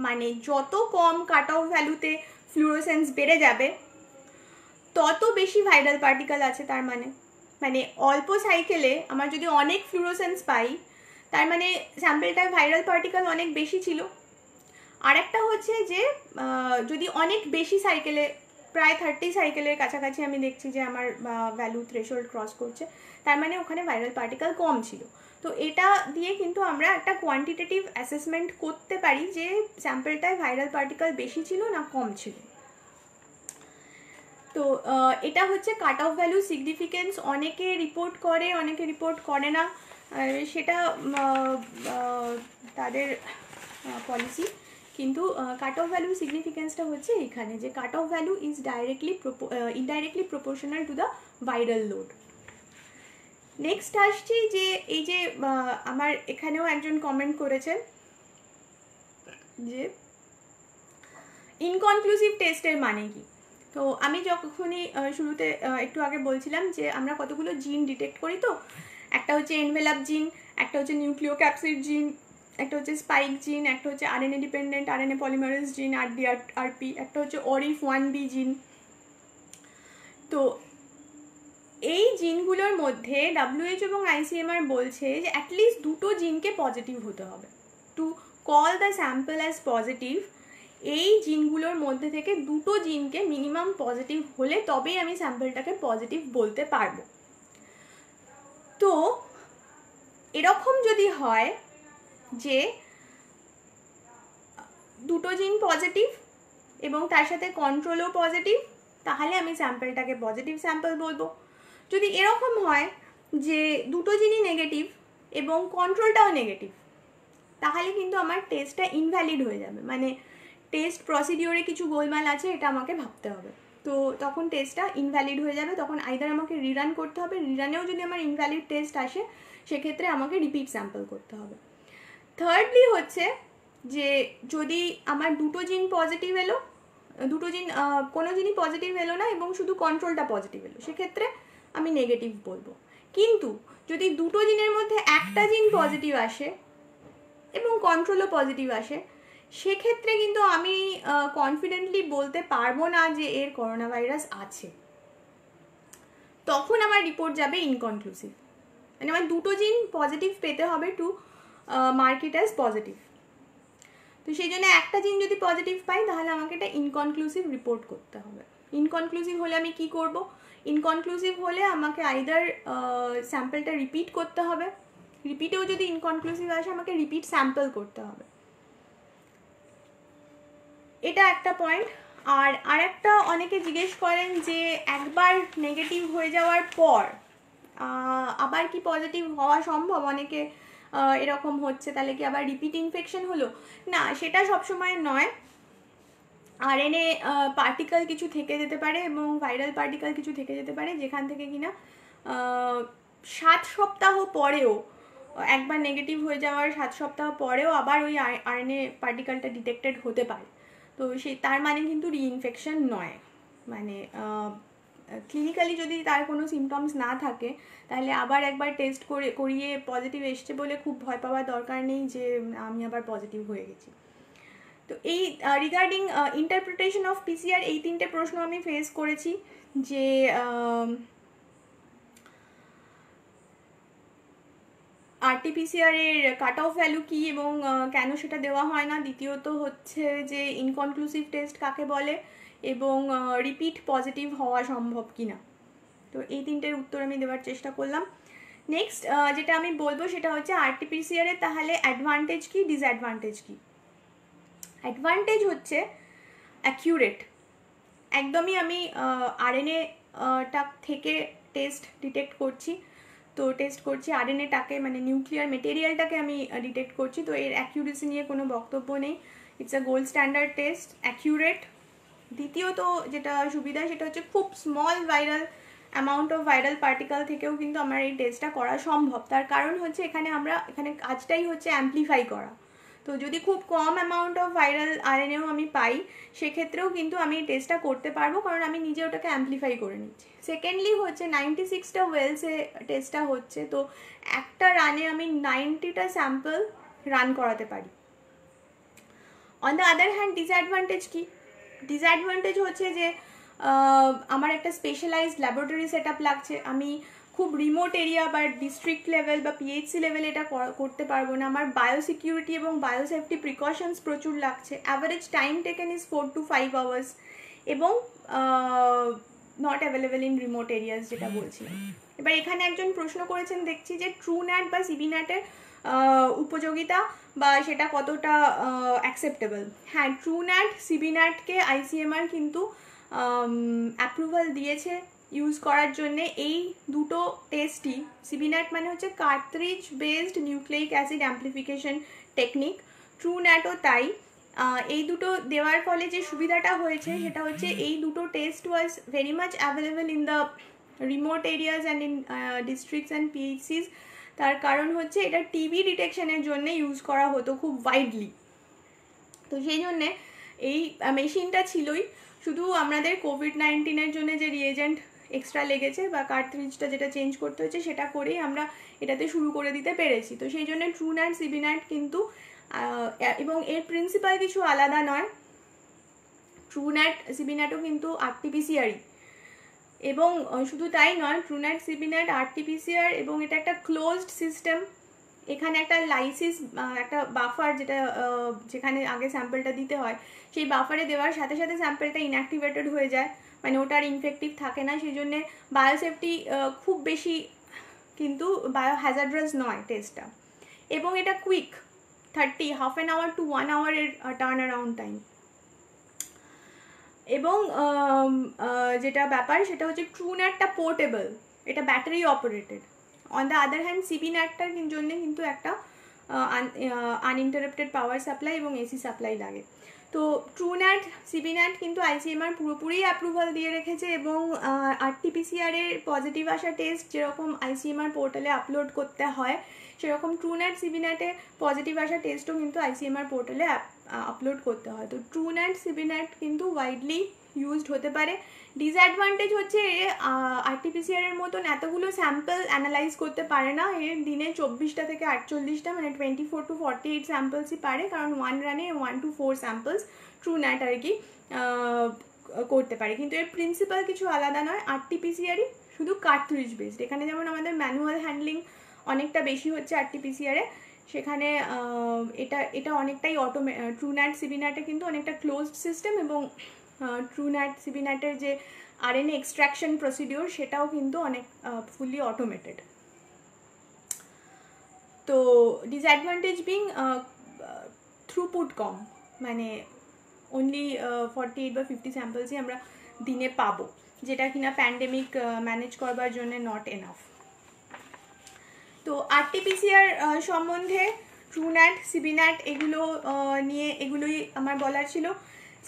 মানে যত কম কাট অফ ভ্যালুতে ফ্লুরোসেন্স বেড়ে যাবে তত বেশি ভাইরাল পার্টিকেল আছে। তার মানে অল্প সাইকেলে আমার যদি অনেক ফ্লুরোসেন্স পাই, তার মানে স্যাম্পেলটায় ভাইরাল পার্টিকেল অনেক বেশি ছিল। আরেকটা হচ্ছে যে যদি অনেক বেশি সাইকেলে, প্রায় 30 সাইকেলের কাছাকাছি আমি দেখছি যে আমার ভ্যালু থ্রেশহোল্ড ক্রস করছে, তার মানে ওখানে ভাইরাল পার্টিকেল কম ছিল। তো এটা দিয়ে কিন্তু আমরা একটা কোয়ান্টিটেটিভ অ্যাসেসমেন্ট করতে পারি যে স্যাম্পেলটায় ভাইরাল পার্টিকেল বেশি ছিল না কম ছিল। তো এটা হচ্ছে কাট অফ ভ্যালু সিগনিফিকেন্স। অনেকে রিপোর্ট করে, অনেকে রিপোর্ট করে না, সেটা তাদের পলিসি। কিন্তু কাট অফ ভ্যালু সিগনিফিকেন্সটা হচ্ছে এখানে যে cut off value is indirectly proportional to the viral load. Next আসছি যে এই যে আমার এখানেও একজন কমেন্ট করেছেন যে ইনকনক্লুসিভ টেস্টের মানে কি। তো আমি যখনই শুরুতে একটু আগে বলছিলাম যে আমরা কতগুলো জিন ডিটেক্ট করি, তো একটা হচ্ছে এনভেলাপ জিন, একটা হচ্ছে নিউক্লিওক্যাপসিড জিন, একটা হচ্ছে স্পাইক জিন, একটা হচ্ছে আরএনএ ডিপেন্ডেন্ট আরএনএ পলিমারেজ জিন আরপি, একটা হচ্ছে ORIF1B জিন। তো এই জিনগুলোর মধ্যে WHO এবং ICMR বলছে যে অ্যাটলিস্ট দুটো জিনকে পজিটিভ হতে হবে to call the sample as positive. এই জিনগুলোর মধ্যে থেকে দুটো জিনকে মিনিমাম পজিটিভ হলে তবেই আমি স্যাম্পলটাকে পজিটিভ বলতে পারবো। তো এরকম যদি হয় যে দুটো জিন পজিটিভ এবং তার সাথে কন্ট্রোলও পজিটিভ, তাহলে আমি স্যাম্পলটাকে পজিটিভ স্যাম্পল বলবো। যদি এরকম হয় যে দুটো জিনই নেগেটিভ এবং কন্ট্রোলটাও নেগেটিভ, তাহলে কিন্তু আমার টেস্টটা ইনভ্যালিড হয়ে যাবে, মানে টেস্ট প্রসিডিওরে কিছু গোলমাল আছে এটা আমাকে ভাবতে হবে। তো তখন টেস্টটা ইনভ্যালিড হয়ে যাবে, তখন আইদার আমাকে রিরান করতে হবে, রিরানেও যদি আমার ইনভ্যালিড টেস্ট আসে সেক্ষেত্রে আমাকে রিপিট স্যাম্পল করতে হবে। থার্ডলি হচ্ছে যে যদি আমার দুটো জিন পজিটিভ এলো, দুটো জিন কোনো জিনই পজিটিভ এলো না এবং শুধু কন্ট্রোলটা পজিটিভ এলো, সেক্ষেত্রে আমি নেগেটিভ বলবো। কিন্তু যদি দুটো জিনের মধ্যে একটা জিন পজিটিভ আসে এবং কন্ট্রোলও পজিটিভ আসে, সেক্ষেত্রে কিন্তু আমি কনফিডেন্টলি বলতে পারবো না যে এর করোনা ভাইরাস আছে, তখন আমার রিপোর্ট যাবে ইনকনক্লুসিভ। মানে আমার দুটো জিন পজিটিভ পেতে হবে to mark it as positive. তো সেই জন্য একটা জিন যদি পজিটিভ পাই তাহলে আমাকে এটা ইনকনক্লুসিভ রিপোর্ট করতে হবে। ইনকনক্লুসিভ হলে আমি কি করব? ইনকনক্লুসিভ হলে আমাকে আইদার স্যাম্পলটা রিপিট করতে হবে, রিপিটেও যদি ইনকনক্লুসিভ আসে আমাকে রিপিট স্যাম্পল করতে হবে। এটা একটা পয়েন্ট। আর একটা অনেকে জিজ্ঞেস করেন যে একবার নেগেটিভ হয়ে যাওয়ার পর আবার কি পজিটিভ হওয়া সম্ভব? অনেকে এরকম হচ্ছে, তাহলে কি আবার রিপিট ইনফেকশন হলো? না, সেটা সবসময় নয়। আরএনএ পার্টিকেল কিছু থেকে যেতে পারে এবং ভাইরাল পার্টিকেল কিছু থেকে যেতে পারে, যেখান থেকে কিনা 7 সপ্তাহ পরেও, একবার নেগেটিভ হয়ে যাওয়ার 7 সপ্তাহ পরেও আবার ওই আরএনএ পার্টিকেলটা ডিটেক্টেড হতে পারে। তো সেই তার মানে কিন্তু রিইনফেকশন নয়। মানে ক্লিনিক্যালি যদি তার কোনো সিমটমস না থাকে তাহলে আবার একবার টেস্ট করিয়ে পজিটিভ এসছে বলে খুব ভয় পাওয়ার দরকার নেই যে আমি আবার পজিটিভ হয়ে গেছি। তো এই রিগার্ডিং ইন্টারপ্রিটেশন অফ পিসিআর এই 3টে প্রশ্ন আমি ফেস করেছি যে RT-PCR এর কাট অফ ভ্যালু কী এবং কেন সেটা দেওয়া হয় না, দ্বিতীয়ত হচ্ছে যে ইনকনক্লুসিভ টেস্ট কাকে বলে এবং রিপিট পজিটিভ হওয়া সম্ভব কি না। তো এই 3টের উত্তর আমি দেওয়ার চেষ্টা করলাম। নেক্সট যেটা আমি বলবো সেটা হচ্ছে RT-PCR এর তাহলে অ্যাডভান্টেজ কি, ডিসঅ্যাডভান্টেজ কি। অ্যাডভান্টেজ হচ্ছে অ্যাকিউরেট, একদমই আমি আরএনএটা থেকে টেস্ট ডিটেক্ট করছি, তো টেস্ট করছি আরএনএটাকে, মানে নিউক্লিয়ার মেটেরিয়ালটাকে আমি ডিটেক্ট করছি, তো এর অ্যাকিউরেসি নিয়ে কোনো বক্তব্য নেই। It's a gold standard test, accurate. দ্বিতীয়ত যেটা সুবিধা সেটা হচ্ছে খুব small viral amount of viral particle থেকেও কিন্তু আমার এই টেস্টটা করা সম্ভব। তার কারণ হচ্ছে এখানে কাজটাই হচ্ছে অ্যাম্পলিফাই করা। তো যদি খুব কম অ্যামাউন্ট অফ ভাইরাল আরএনএও আমি পাই সেক্ষেত্রেও কিন্তু আমি এই টেস্টটা করতে পারবো, কারণ আমি নিজে ওটাকে অ্যাম্পলিফাই করে নিচ্ছি। সেকেন্ডলি হচ্ছে 96টা ওয়েলসে টেস্টটা হচ্ছে, তো একটা রানে আমি 90টা স্যাম্পল রান করাতে পারি। On the other hand disadvantage কি? ডিসঅ্যাডভান্টেজ হচ্ছে যে আমার একটা স্পেশালাইজড ল্যাবরেটরি সেট আপ লাগছে, আমি খুব রিমোট এরিয়া বা ডিস্ট্রিক্ট লেভেল বা পিএইচসি লেভেলে এটা করতে পারবো না। আমার বায়োসিকিউরিটি এবং বায়োসেফটি প্রিকশনস প্রচুর লাগছে। Average time taken is 4 to 5 hours এবং not available in remote areas, যেটা বলছিলাম। এবার এখানে একজন প্রশ্ন করেছেন দেখছি যে ট্রুন্যাট বা সিবিন্যাটের উপযোগিতা বা সেটা কতটা অ্যাকসেপ্টেবল। হ্যাঁ, ট্রুন্যাট সিবিন্যাটকে আইসিএমআর কিন্তু অ্যাপ্রুভাল দিয়েছে ইউজ করার জন্যে। এই দুটো টেস্টই, সিবিন্যাট মানে হচ্ছে cartridge based nucleic acid amplification technique, ট্রুন্যাটও তাই। এই দুটো দেওয়ার ফলে যে সুবিধাটা হয়েছে সেটা হচ্ছে এই দুটো test was very much available in the remote areas and in districts and PHCs. তার কারণ হচ্ছে এটা টিবি ডিটেকশনের জন্য ইউজ করা হতো খুব ওয়াইডলি। তো সেই জন্যে এই মেশিনটা ছিলই, শুধু আমাদের কোভিড-19 জন্য যে রিয়েজেন্ট এক্সট্রা লেগেছে বা কার্ট্রিজটা যেটা চেঞ্জ করতে হয়েছে সেটা করেই আমরা এটাতে শুরু করে দিতে পেরেছি। তো সেই জন্য ট্রুন্যাট সিবিন্যাট কিন্তু এবং এর প্রিন্সিপাল কিছু আলাদা নয়, ট্রুন্যাট সিবিন্যাটও কিন্তু আরটিপিসিআরই। এবং শুধু তাই নয়, ট্রুন্যাট সিবিন্যাট আরটিপিসিআর এবং এটা একটা ক্লোজড সিস্টেম। এখানে একটা লাইসিস একটা বাফার যেটা যেখানে আগে স্যাম্পলটা দিতে হয় সেই বাফারে দেওয়ার সাথে সাথে স্যাম্পলটা ইনঅ্যাক্টিভেটেড হয়ে যায়, মানে ওটার ইনফেক্টিভ থাকে না। সেই জন্যে বায়োসেফটি খুব বেশি কিন্তু বায়ো হ্যাজার্ডাস নয় টেস্টটা। এবং এটা quick, half an hour to 1 আওয়ারের টার্ন অ্যারাউন্ড টাইম। এবং যেটা ব্যাপার সেটা হচ্ছে ট্রুন্যাটটা পোর্টেবল, এটা battery operated. On the other hand সিবিন্যাটটার জন্য কিন্তু একটা আনইন্টারাপ্টেড পাওয়ার সাপ্লাই এবং এসি সাপ্লাই লাগে। তো ট্রুন্যাট সিবিন্যাট কিন্তু আইসিএমআর পুরোপুরি অ্যাপ্রুভাল দিয়ে রেখেছে এবং আরটিপিসিআর এর পজিটিভ আসা টেস্ট যেরকম আইসিএমআর পোর্টালে আপলোড করতে হয় সেরকম ট্রুন্যাট সিবিন্যাটে পজিটিভ আসা টেস্টও কিন্তু আইসিএমআর পোর্টালে আপলোড করতে হয়। তো ট্রুন্যাট সিবিন্যাট কিন্তু ওয়াইডলি ইউজড হতে পারে। ডিসঅ্যাডভান্টেজ হচ্ছে আরটিপিসিআর এর মতন এতগুলো স্যাম্পল অ্যানালাইজ করতে পারে না, এর দিনে 24টা থেকে 48টা মানে 24 to 48 স্যাম্পলসই পারে, কারণ 1 রানে 1 to 4 স্যাম্পলস ট্রুন্যাট আর কি করতে পারে। কিন্তু এর প্রিন্সিপাল কিছু আলাদা নয়, আরটিপিসিআরই, শুধু কার্ট্রিজ বেসড। এখানে যেমন আমাদের ম্যানুয়াল হ্যান্ডলিং অনেকটা বেশি হচ্ছে আরটিপিসিআরে, সেখানে এটা অনেকটাই ট্রুন্যাট সিবিন্যাটে কিন্তু অনেকটা ক্লোজড সিস্টেম এবং ট্রুন্যাট সিবিন্যাটের যে আরএনএ এক্সট্রাকশন প্রসিডিওর সেটাও কিন্তু অনেক ফুলি অটোমেটেড। তো ডিসঅ্যাডভান্টেজ বিং থ্রুপুট কম, মানে অনলি 48 বা 50 স্যাম্পলসই আমরা দিনে পাবো, যেটা কিনা প্যান্ডেমিক ম্যানেজ করবার জন্য নট এনাফ। তো আরটিপিসিআর সম্বন্ধে ট্রুন্যাট সিবিন্যাট এগুলো নিয়ে এগুলোই আমার বলার ছিল।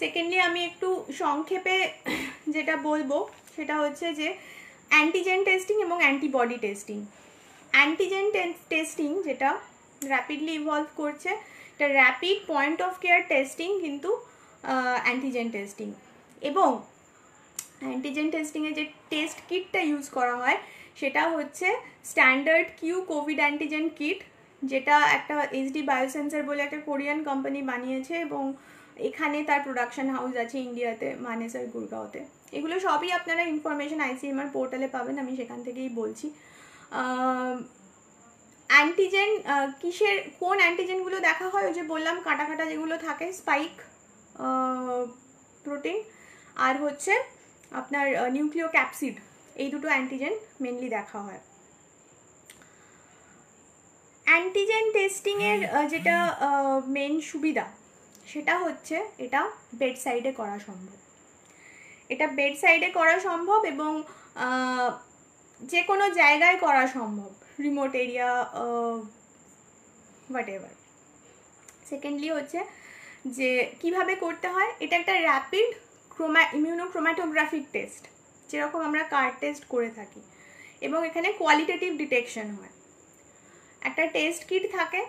সেকেন্ডলি আমি একটু সংক্ষেপে যেটা বলবো সেটা হচ্ছে যে অ্যান্টিজেন টেস্টিং এবং অ্যান্টিবডি টেস্টিং। অ্যান্টিজেন টেস্টিং যেটা র্যাপিডলি ইভলভ করছে, এটা rapid point of care testing কিন্তু অ্যান্টিজেন টেস্টিং। এবং অ্যান্টিজেন টেস্টিংয়ে যে টেস্ট কিটটা ইউজ করা হয় সেটা হচ্ছে standard Q COVID antigen kit, যেটা একটা HD বায়োসেন্সার বলে একটা কোরিয়ান কোম্পানি বানিয়েছে এবং এখানে তার প্রোডাকশন হাউস আছে ইন্ডিয়াতে, মানেসার গুরগাঁওতে। এগুলো সবই আপনারা ইনফরমেশন আইসিএমআর পোর্টালে পাবেন, আমি সেখান থেকেই বলছি। অ্যান্টিজেন কিসের কোন অ্যান্টিজেনগুলো দেখা হয়, ওই যে বললাম কাটা কাটা যেগুলো থাকে স্পাইক প্রোটিন আর হচ্ছে আপনার নিউক্লিও ক্যাপসিড, এই দুটো অ্যান্টিজেন মেনলি দেখা হয়। অ্যান্টিজেন টেস্টিংয়ের যেটা মেন সুবিধা সেটা হচ্ছে এটা বেড সাইডে করা সম্ভব। এটা বেড সাইডে করা সম্ভব এবং যে কোনো জায়গায় করা সম্ভব, remote area what ever. Secondly হচ্ছে যে কিভাবে করতে হয়, এটা একটা র্যাপিড ইমিউনোক্রোম্যাটোগ্রাফিক টেস্ট, যেরকম আমরা কার্ড টেস্ট করে থাকি, এবং এখানে কোয়ালিটেটিভ ডিটেকশন হয়। একটা টেস্ট কিট থাকে,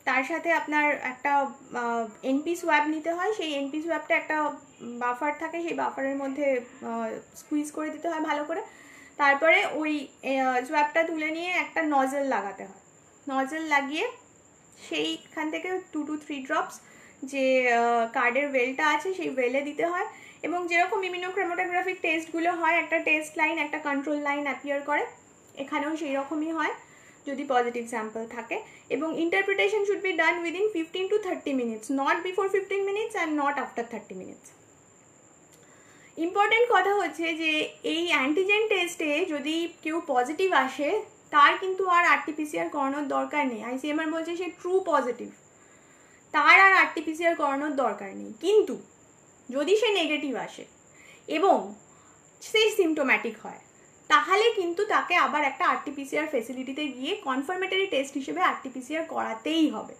তার সাথে আপনার একটা এনপি সোয়াব নিতে হয়, সেই এনপি সোয়াবটা একটা বাফার থাকে, সেই বাফারের মধ্যে স্কুইজ করে দিতে হয় ভালো করে, তারপরে ওই সোয়াবটা তুলে নিয়ে একটা নজেল লাগাতে হয়। নজেল লাগিয়ে সেইখান থেকে 2 to 3 ড্রপস যে কার্ডের ওয়েলটা আছে সেই ওয়েলে দিতে হয়। এবং যেরকম ইমিউনোক্রোম্যাটোগ্রাফিক টেস্টগুলো হয়, একটা টেস্ট লাইন একটা কন্ট্রোল লাইন অ্যাপিয়ার করে, এখানেও সেই রকমই হয় যদি পজিটিভ স্যাম্পল থাকে। এবং interpretation should be done within 15 to 30 minutes, not before 15 minutes and not after 30 minutes। Important কথা হচ্ছে যে এই অ্যান্টিজেন টেস্টে যদি কেউ পজিটিভ আসে তার কিন্তু আর আরটিপিসিআর করানোর দরকার নেই। আইসিএমআর বলছে সে ট্রু পজিটিভ, তার আর আরটিপিসিআর করানোর দরকার নেই। কিন্তু যদি সে নেগেটিভ আসে এবং সে সিমটোম্যাটিক হয়, তাহলে কিন্তু তাকে আবার একটা আরটিপিসিআর ফেসিলিটিতে গিয়ে কনফার্মেটরি টেস্ট হিসেবে আরটিপিসিআর করাতেই হবে।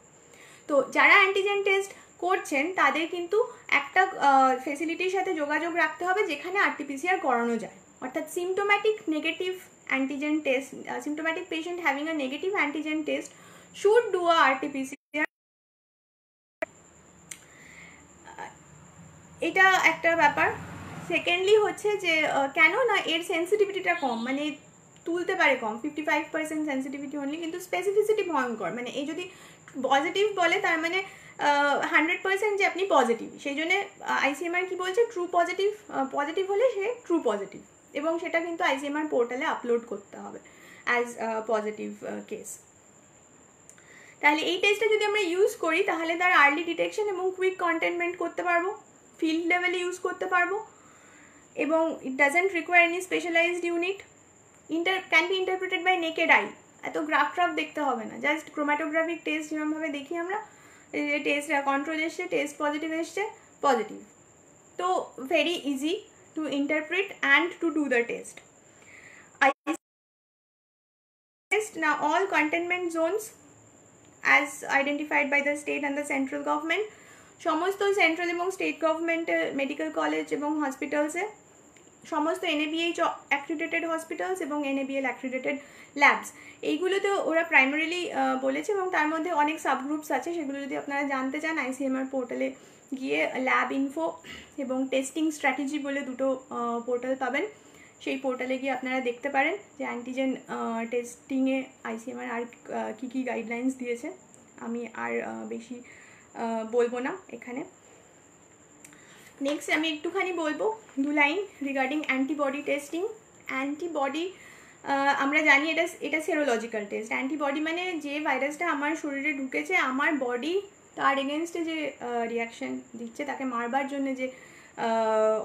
তো যারা অ্যান্টিজেন টেস্ট করছেন তাদের কিন্তু একটা ফেসিলিটির সাথে যোগাযোগ রাখতে হবে যেখানে RT-PCR করানো যায়। অর্থাৎ symptomatic negative antigen test, symptomatic patient having a negative antigen test should do a RT-PCR। এটা একটা ব্যাপার। সেকেন্ডলি হচ্ছে যে কেন না এর সেন্সিটিভিটিটা কম, মানে তুলতে পারে কম, 55% সেন্সিটিভিটি অনলি, কিন্তু স্পেসিফিসিটি ভয়ঙ্কর। মানে এই যদি পজিটিভ বলে তার মানে 100% যে আপনি পজিটিভ, সেই জন্য ICMR কি বলছে, ট্রু পজিটিভ, পজিটিভ হলে সে ট্রু পজিটিভ, এবং সেটা কিন্তু ICMR পোর্টালে আপলোড করতে হবে অ্যাজ পজিটিভ কেস। তাহলে এই টেস্টটা যদি আমরা ইউজ করি তাহলে তার আর্লি ডিটেকশন এবং কুইক কন্টেনমেন্ট করতে পারবো, ফিল্ড লেভেলে ইউজ করতে পারবো, এবং it doesn't require any specialised unit, can be interpreted by naked eye, এত গ্রাফ দেখতে হবে না, জাস্ট ক্রোম্যাটোগ্রাফিক টেস্ট যেরকমভাবে দেখি আমরা, টেস্ট কন্ট্রোল এসছে, টেস্ট পজিটিভ এসছে, পজিটিভ, তো very easy to interpret and to do the test. Now all containment zones as identified by the state and the central government, সমস্ত সেন্ট্রাল এবং state গভর্নমেন্টের medical college এবং হসপিটালসে, সমস্ত NABH accredited hospitals এবং NABL accredited labs, এইগুলোতে ওরা primarily বলেছে, এবং তার মধ্যে অনেক সাবগ্রুপস আছে, সেগুলো যদি আপনারা জানতে চান ICMR পোর্টালে গিয়ে ল্যাব ইনফো এবং টেস্টিং স্ট্র্যাটেজি বলে দুটো পোর্টাল পাবেন, সেই পোর্টালে গিয়ে আপনারা দেখতে পারেন যে অ্যান্টিজেন টেস্টিংয়ে ICMR আর কী কী গাইডলাইন্স দিয়েছে। আমি আর বেশি বলবো না এখানে। নেক্সট আমি একটুখানি বলবো 2 line regarding antibody testing. Antibody আমরা জানি এটা সেরোলজিক্যাল টেস্ট। অ্যান্টিবডি মানে যে ভাইরাসটা আমার শরীরে ঢুকেছে, আমার বডি তার এগেনস্টে যে রিয়াকশন দিচ্ছে, তাকে মারবার জন্য যে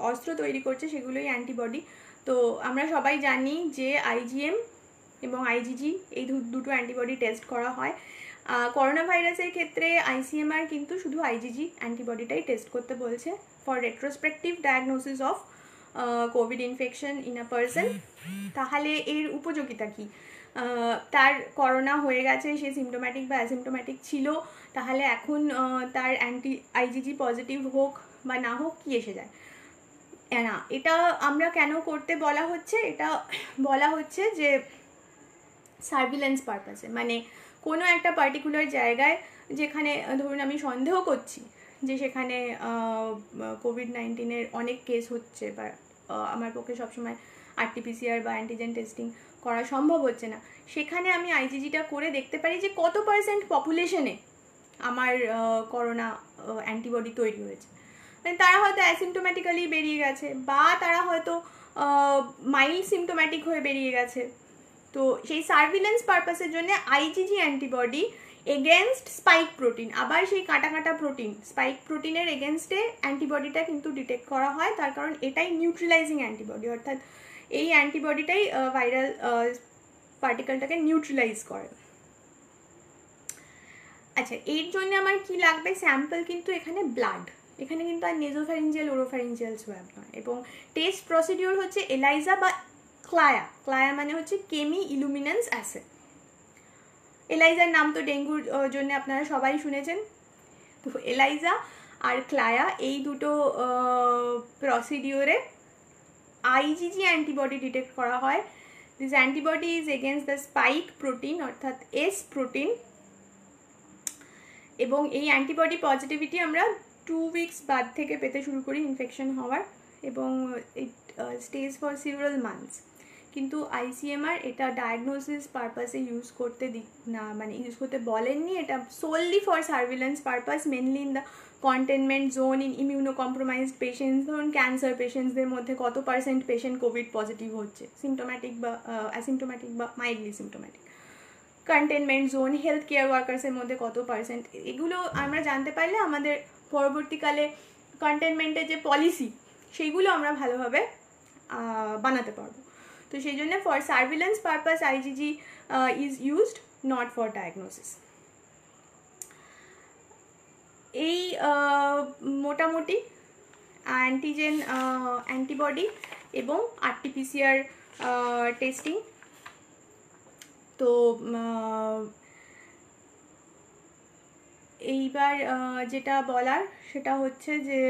অস্ত্র তৈরি করছে, সেগুলোই অ্যান্টিবডি। তো আমরা সবাই জানি যে IgM এবং IgG এই দুটো অ্যান্টিবডি টেস্ট করা হয়। করোনা ভাইরাসের ক্ষেত্রে ICMR কিন্তু শুধু IgG অ্যান্টিবডিটাই টেস্ট করতে বলছে for retrospective diagnosis of Covid infection in a person. তাহলে এর উপযোগিতা কি? তার করোনা হয়ে গেছে, সে সিমটোম্যাটিক বা অ্যাসিমটোম্যাটিক ছিল, তাহলে এখন তার IgG পজিটিভ হোক বা না হোক কি এসে যায় না। এটা আমরা কেন করতে বলা হচ্ছে? এটা বলা হচ্ছে যে সার্ভিলেন্স পারপাসে, মানে কোনো একটা পার্টিকুলার জায়গায় যেখানে ধরুন আমি সন্দেহ করছি যে সেখানে COVID-19 অনেক কেস হচ্ছে, বা আমার পক্ষে সবসময় RT-PCR বা অ্যান্টিজেন টেস্টিং করা সম্ভব হচ্ছে না, সেখানে আমি IgGটা করে দেখতে পারি যে কত পার্সেন্ট পপুলেশনে আমার করোনা অ্যান্টিবডি তৈরি হয়েছে। মানে তারা হয়তো অ্যাসিমটোম্যাটিক্যালি বেরিয়ে গেছে, বা তারা হয়তো মাইল্ড সিমটোম্যাটিক হয়ে বেরিয়ে গেছে। তো সেই সার্ভিলেন্স পারপাসের জন্য IgG antibody against spike protein, আবার সেই কাটা কাটা প্রোটিন স্পাইক প্রোটিনের এগেনস্টে অ্যান্টিবডিটা কিন্তু ডিটেক্ট করা হয়, তার কারণ এটাই নিউট্রিলাইজিং অ্যান্টিবডি, অর্থাৎ এই অ্যান্টিবডিটাই ভাইরাল পার্টিকেলটাকে নিউট্রিলাইজ করে। আচ্ছা, এর জন্য আমার কি লাগবে? স্যাম্পল কিন্তু এখানে ব্লাড, এখানে কিন্তু আর নেজোফ্যারিঞ্জিয়াল ওরোফ্যারিঞ্জিয়াল সোয়াব নয়, এবং টেস্ট প্রসিডিওর হচ্ছে এলাইজা বা ক্লায়া। ক্লায়া মানে হচ্ছে কেমি ইলুমিনেন্স অ্যাসে। এলাইজার নাম তো ডেঙ্গুর জন্য আপনারা সবাই শুনেছেন। তো এলাইজা আর ক্লায়া এই দুটো প্রসিডিওরে IgG অ্যান্টিবডি ডিটেক্ট করা হয়। This antibody is against the spike protein, অর্থাৎ S প্রোটিন, এবং এই অ্যান্টিবডি পজিটিভিটি আমরা 2 উইকস বাদ থেকে পেতে শুরু করি ইনফেকশন হওয়ার, এবং it stays for several months. কিন্তু ICMR এটা ডায়াগনোসিস পারপাসে ইউজ করতে না, মানে ইউজ করতে বলেননি, এটা solely for surveillance purpose, mainly in the containment zone, in immunocompromised patients. ধরুন ক্যান্সার পেশেন্টসদের মধ্যে কত পার্সেন্ট পেশেন্ট কোভিড পজিটিভ হচ্ছে, সিমটোম্যাটিক বা অ্যাসিমটোম্যাটিক বা mildly symptomatic. Containment zone, health care ওয়ার্কার্সের মধ্যে কত পার্সেন্ট, এগুলো আমরা জানতে পারলে আমাদের পরবর্তীকালে কন্টেনমেন্টের যে পলিসি সেইগুলো আমরা ভালোভাবে বানাতে পারবো। তো সেই জন্য for surveillance purpose IgG is used, not for diagnosis. এই মোটামুটি অ্যান্টিজেন অ্যান্টিবডি এবং RT-PCR টেস্টিং। তো এইবার যেটা বলার সেটা হচ্ছে যে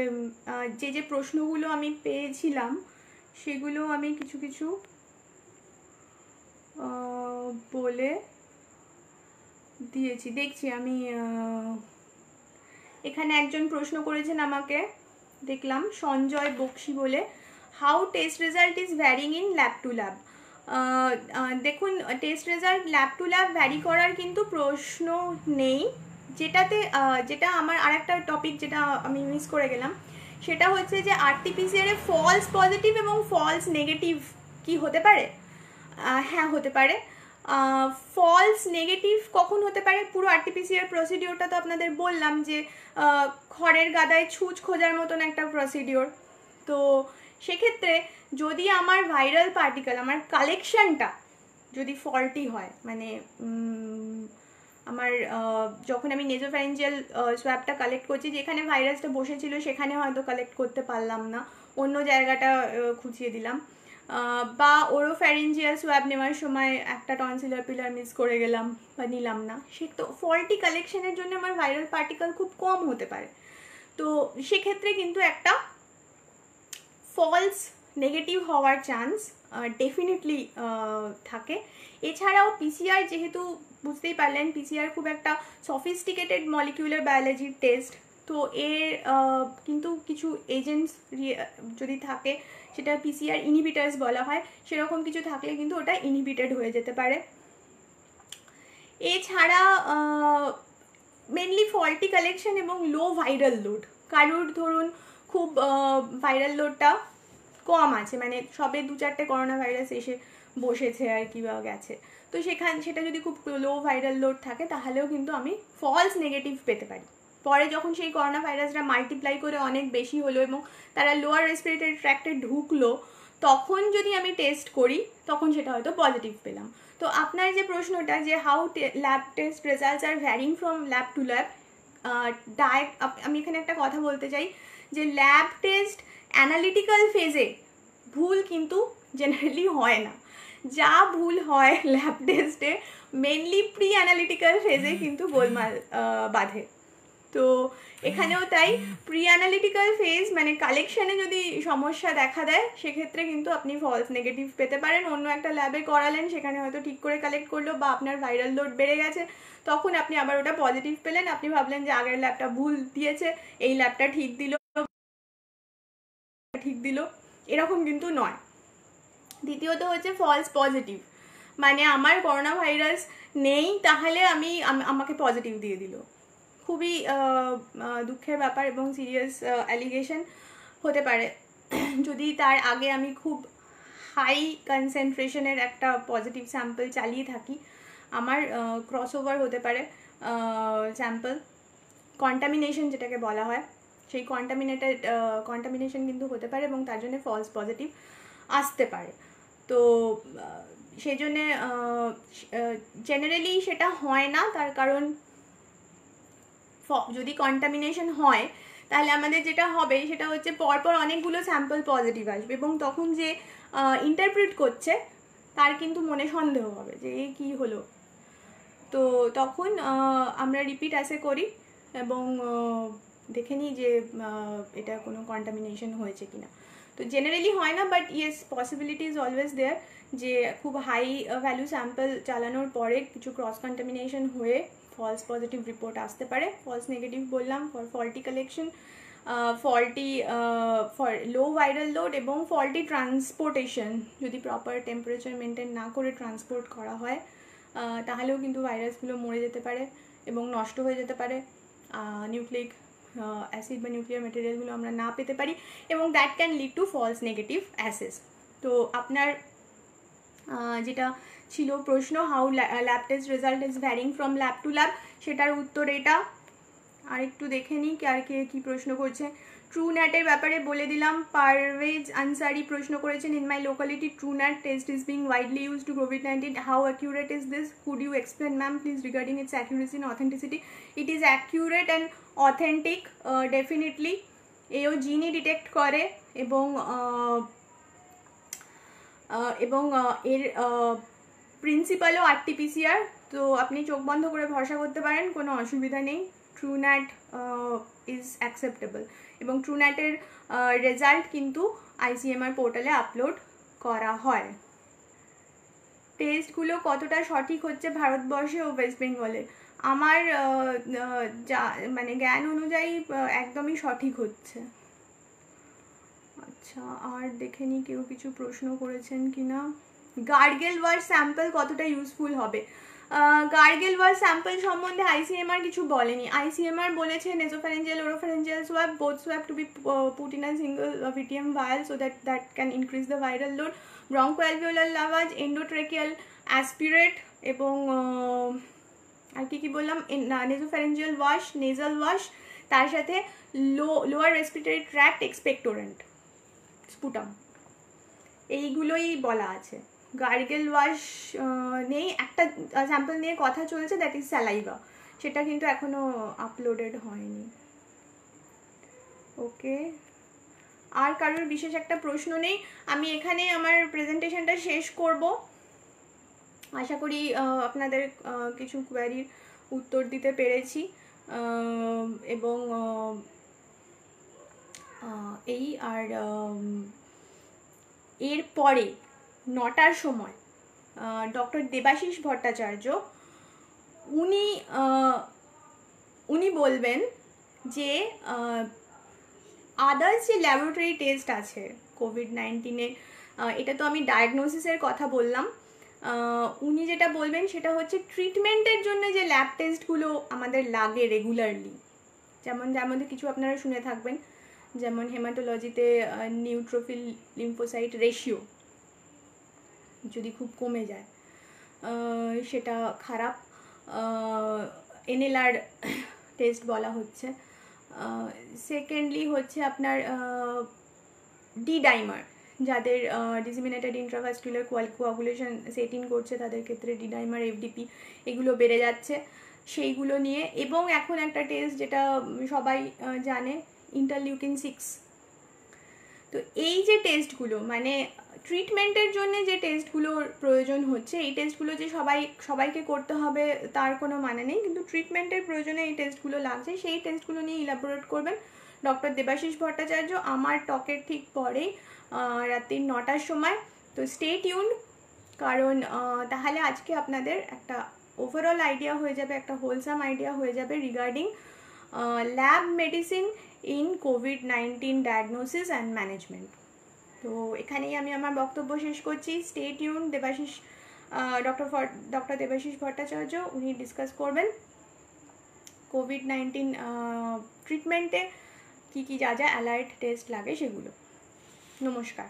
যে প্রশ্নগুলো আমি পেয়েছিলাম সেগুলো আমি কিছু কিছু বলে দিয়েছি। দেখছি আমি, এখানে একজন প্রশ্ন করেছেন আমাকে, দেখলাম সঞ্জয় বক্সি বলে, how test result is varying in lab to lab. দেখুন, test result lab to lab vary করার কিন্তু প্রশ্ন নেই। যেটা আমার আরেকটা টপিক যেটা আমি মিস করে গেলাম, সেটা হচ্ছে যে আরটিপিসিআর এ ফলস পজিটিভ এবং ফলস নেগেটিভ কি হতে পারে? হ্যাঁ, হতে পারে। ফলস নেগেটিভ কখন হতে পারে? পুরো আরটিপিসিআর প্রসিডিওরটা তো আপনাদের বললাম যে খড়ের গাদায় ছুঁচ খোঁজার মতন একটা প্রসিডিওর। তো সেক্ষেত্রে যদি আমার ভাইরাল পার্টিকেল, আমার কালেকশনটা যদি ফল্টি হয়, মানে আমার যখন আমি নেজোফ্যারিঞ্জিয়াল সোয়াবটা কালেক্ট করছি, যেখানে ভাইরাসটা বসেছিল সেখানে হয়তো কালেক্ট করতে পারলাম না, অন্য জায়গাটা খুঁচিয়ে দিলাম, বা ওরোফ্যারিঞ্জিয়াল সোয়াব নেওয়ার সময় একটা টনসিলার পিলার মিস করে গেলাম বা নিলাম না, সে তো ফল্টি কালেকশনের জন্য আমার ভাইরাল পার্টিকেল খুব কম হতে পারে। তো সেক্ষেত্রে কিন্তু একটা ফলস নেগেটিভ হওয়ার চান্স ডেফিনেটলি থাকে। এছাড়াও পিসিআর, যেহেতু বুঝতেই পারলেন পিসিআর খুব একটা সফিস্টিকেটেড মলিকিউলার বায়োলজির টেস্ট, তো এর কিন্তু কিছু এজেন্টস যদি থাকে, সেটা পিসিআর ইনহিবিটার্স বলা হয়, সেরকম কিছু থাকলে কিন্তু ওটা ইনহিবিটেড হয়ে যেতে পারে। এছাড়া মেনলি ফল্টি কালেকশন এবং লো ভাইরাল লোড, কারোর ধরুন খুব ভাইরাল লোডটা কম আছে, মানে সবে 2-4টে করোনা ভাইরাস এসে বসেছে আর কি বা গেছে, তো সেটা যদি খুব লো ভাইরাল লোড থাকে তাহলেও কিন্তু আমি ফলস নেগেটিভ পেতে পারি। পরে যখন সেই করোনা ভাইরাসরা মাল্টিপ্লাই করে অনেক বেশি হলো এবং তারা লোয়ার রেসপিরেটরি ট্র্যাক্টে ঢুকলো, তখন যদি আমি টেস্ট করি তখন সেটা হয়তো পজিটিভ পেলাম। তো আপনার যে প্রশ্নটা যে how lab test results are varying from lab to lab, আমি এখানে একটা কথা বলতে চাই যে ল্যাব টেস্ট অ্যানালিটিক্যাল ফেজে ভুল কিন্তু জেনারেলি হয় না। যা ভুল হয় ল্যাব টেস্টে মেনলি প্রি অ্যানালিটিক্যাল ফেজে কিন্তু গোলমাল বাঁধে। তো এখানেও তাই, প্রি অ্যানালিটিক্যাল ফেজ মানে কালেকশনে যদি সমস্যা দেখা দেয়, সেক্ষেত্রে কিন্তু আপনি ফলস নেগেটিভ পেতে পারেন। অন্য একটা ল্যাবে করালেন, সেখানে হয়তো ঠিক করে কালেক্ট করলো, বা আপনার ভাইরাল লোড বেড়ে গেছে, তখন আপনি আবার ওটা পজিটিভ পেলেন। আপনি ভাবলেন যে আগের ল্যাবটা ভুল দিয়েছে, এই ল্যাবটা ঠিক দিল, এরকম কিন্তু নয়। দ্বিতীয়ত হচ্ছে ফলস পজিটিভ, মানে আমার করোনা ভাইরাস নেই, তাহলে আমাকে পজিটিভ দিয়ে দিল। খুবই দুঃখের ব্যাপার এবং সিরিয়াস অ্যালিগেশন হতে পারে যদি তার আগে আমি খুব হাই কনসেন্ট্রেশনের একটা পজিটিভ স্যাম্পল চালিয়ে থাকি। আমার ক্রসওভার হতে পারে স্যাম্পল, কন্টামিনেশন যেটাকে বলা হয়, সেই কন্টামিনেশন কিন্তু হতে পারে এবং তার জন্য ফলস পজিটিভ আসতে পারে। তো সেই জন্যে জেনারেলি সেটা হয় না, তার কারণ যদি কন্টামিনেশন হয় তাহলে আমাদের যেটা হবে সেটা হচ্ছে পরপর অনেকগুলো স্যাম্পল পজিটিভ আসবে এবং তখন যে ইন্টারপ্রিট করছে তার কিন্তু মনে সন্দেহ হবে যে এই কী হলো। তো তখন আমরা রিপিট অ্যাসে করি এবং দেখে নিই যে এটা কোনো কন্টামিনেশন হয়েছে কিনা। তো জেনারেলি হয় না, but yes possibility is always there যে খুব হাই ভ্যালু স্যাম্পল চালানোর পরে কিছু ক্রস কন্টামিনেশন হয়ে ফলস পজিটিভ রিপোর্ট আসতে পারে। ফলস নেগেটিভ বললাম for faulty collection, faulty for low viral load এবং ফল্টি ট্রান্সপোর্টেশন, যদি প্রপার টেম্পারেচার মেনটেন না করে ট্রান্সপোর্ট করা হয় তাহলেও কিন্তু ভাইরাসগুলো মরে যেতে পারে এবং নষ্ট হয়ে যেতে পারে, নিউক্লিক অ্যাসিড বা নিউক্লিয়ার মেটেরিয়ালগুলো আমরা না পেতে পারি এবং that can lead to false negative assays. তো আপনার যেটা ছিল প্রশ্ন, how lab test result is varying from lab to lab, সেটার উত্তর এটা। আর একটু দেখে নিই আর কে কী প্রশ্ন করছে। ট্রুন্যাটের ব্যাপারে বলে দিলাম, পারভেজ আনসারি প্রশ্ন করেছেন, in my locality Truenat test is being widely use to COVID-19, how accurate is this, could you explain ma'am please regarding its accuracy and authenticity. It is accurate and authentic definitely, এও জিনই ডিটেক্ট করে এবং এর প্রিন্সিপালও RT-PCR, তো আপনি চোখ বন্ধ করে ভরসা করতে পারেন, কোনো অসুবিধা নেই। ট্রুন্যাট ইজ অ্যাকসেপ্টেবল, এবং ট্রুন্যাটের রেজাল্ট কিন্তু ICMR পোর্টালে আপলোড করা হয়। টেস্টগুলো কতটা সঠিক হচ্ছে ভারতবর্ষে ও ওয়েস্ট বেঙ্গলে? আমার মানে জ্ঞান অনুযায়ী একদমই সঠিক হচ্ছে। আচ্ছা, আর দেখে নি কেউ কিছু প্রশ্ন করেছেন কিনা। গার্গেল ওয়াশ স্যাম্পল কতটা ইউজফুল হবে? গার্গেল ওয়াশ স্যাম্পল সম্বন্ধে ICMR কিছু বলেনি। ICMR বলেছে nasopharyngeal oropharyngeal swab, both swab to be put in a single VTM vial so that can increase the viral load, bronchoalveolar lavage, endotracheal aspirate, এবং আর কি বললাম, নেসোফ্যারেঞ্জিয়াল ওয়াশ, নেজাল ওয়াশ, তার সাথে lower respiratory tract expectorant, sputum, এইগুলোই বলা আছে। Gargle wash নেই, একটা স্যাম্পল নিয়ে কথা চলছে, দ্যাট ইজ স্যালাইভা, সেটা কিন্তু এখনো আপলোডেড হয়নি। ওকে, আর কারোর বিশেষ একটা প্রশ্ন নেই। আমি এখানে আমার প্রেজেন্টেশনটা শেষ করব। আশা করি আপনাদের কিছু কোয়ারির উত্তর দিতে পেরেছি, এবং এই আর এরপরে 9টার সময় ডক্টর দেবাশিস ভট্টাচার্য উনি বলবেন যে আদার্স যে ল্যাবরেটরি টেস্ট আছে COVID-19-এ, এটা তো আমি ডায়াগনোসিসের কথা বললাম, উনি যেটা বলবেন সেটা হচ্ছে ট্রিটমেন্টের জন্য যে ল্যাব টেস্টগুলো আমাদের লাগে রেগুলারলি, যেমন যার মধ্যে কিছু আপনারা শুনে থাকবেন, যেমন হেমাটোলজিতে নিউট্রোফিল লিম্ফোসাইট রেশিও যদি খুব কমে যায় সেটা খারাপ, NLR টেস্ট বলা হচ্ছে। সেকেন্ডলি হচ্ছে আপনার ডি ডাইমার, যাদের ডিসিমিনেটেড ইন্ট্রাভাস্কুলার কোয়াগুলেশন সেট ইন করছে তাদের ক্ষেত্রে ডি ডাইমার, FDP এগুলো বেড়ে যাচ্ছে, সেইগুলো নিয়ে। এবং এখন একটা টেস্ট যেটা সবাই জানে, ইন্টারলিউকিন 6। তো এই যে টেস্টগুলো, মানে ট্রিটমেন্টের জন্য যে টেস্টগুলোর প্রয়োজন হচ্ছে, এই টেস্টগুলো যে সবাইকে করতে হবে তার কোনো মানে নেই, কিন্তু ট্রিটমেন্টের প্রয়োজনে এই টেস্টগুলো লাগছে, সেই টেস্টগুলো নিয়ে ইলাবোরেট করবেন ডক্টর দেবাশিস ভট্টাচার্য আমার টকের ঠিক পরেই রাত্রি 9টার সময়। তো স্টে টিউনড, কারণ তাহলে আজকে আপনাদের একটা ওভারঅল আইডিয়া হয়ে যাবে, একটা হোলসাম আইডিয়া হয়ে যাবে regarding lab medicine in COVID-19 diagnosis and management. তো এখানেই আমি আমার বক্তব্য শেষ করছি। Stay tune, Debashis doctor Debashis Bhattacharya উনি ডিসকাস করবেন COVID-19 ট্রিটমেন্টে কী যা অ্যালার্ট টেস্ট লাগে সেগুলো। নমস্কার।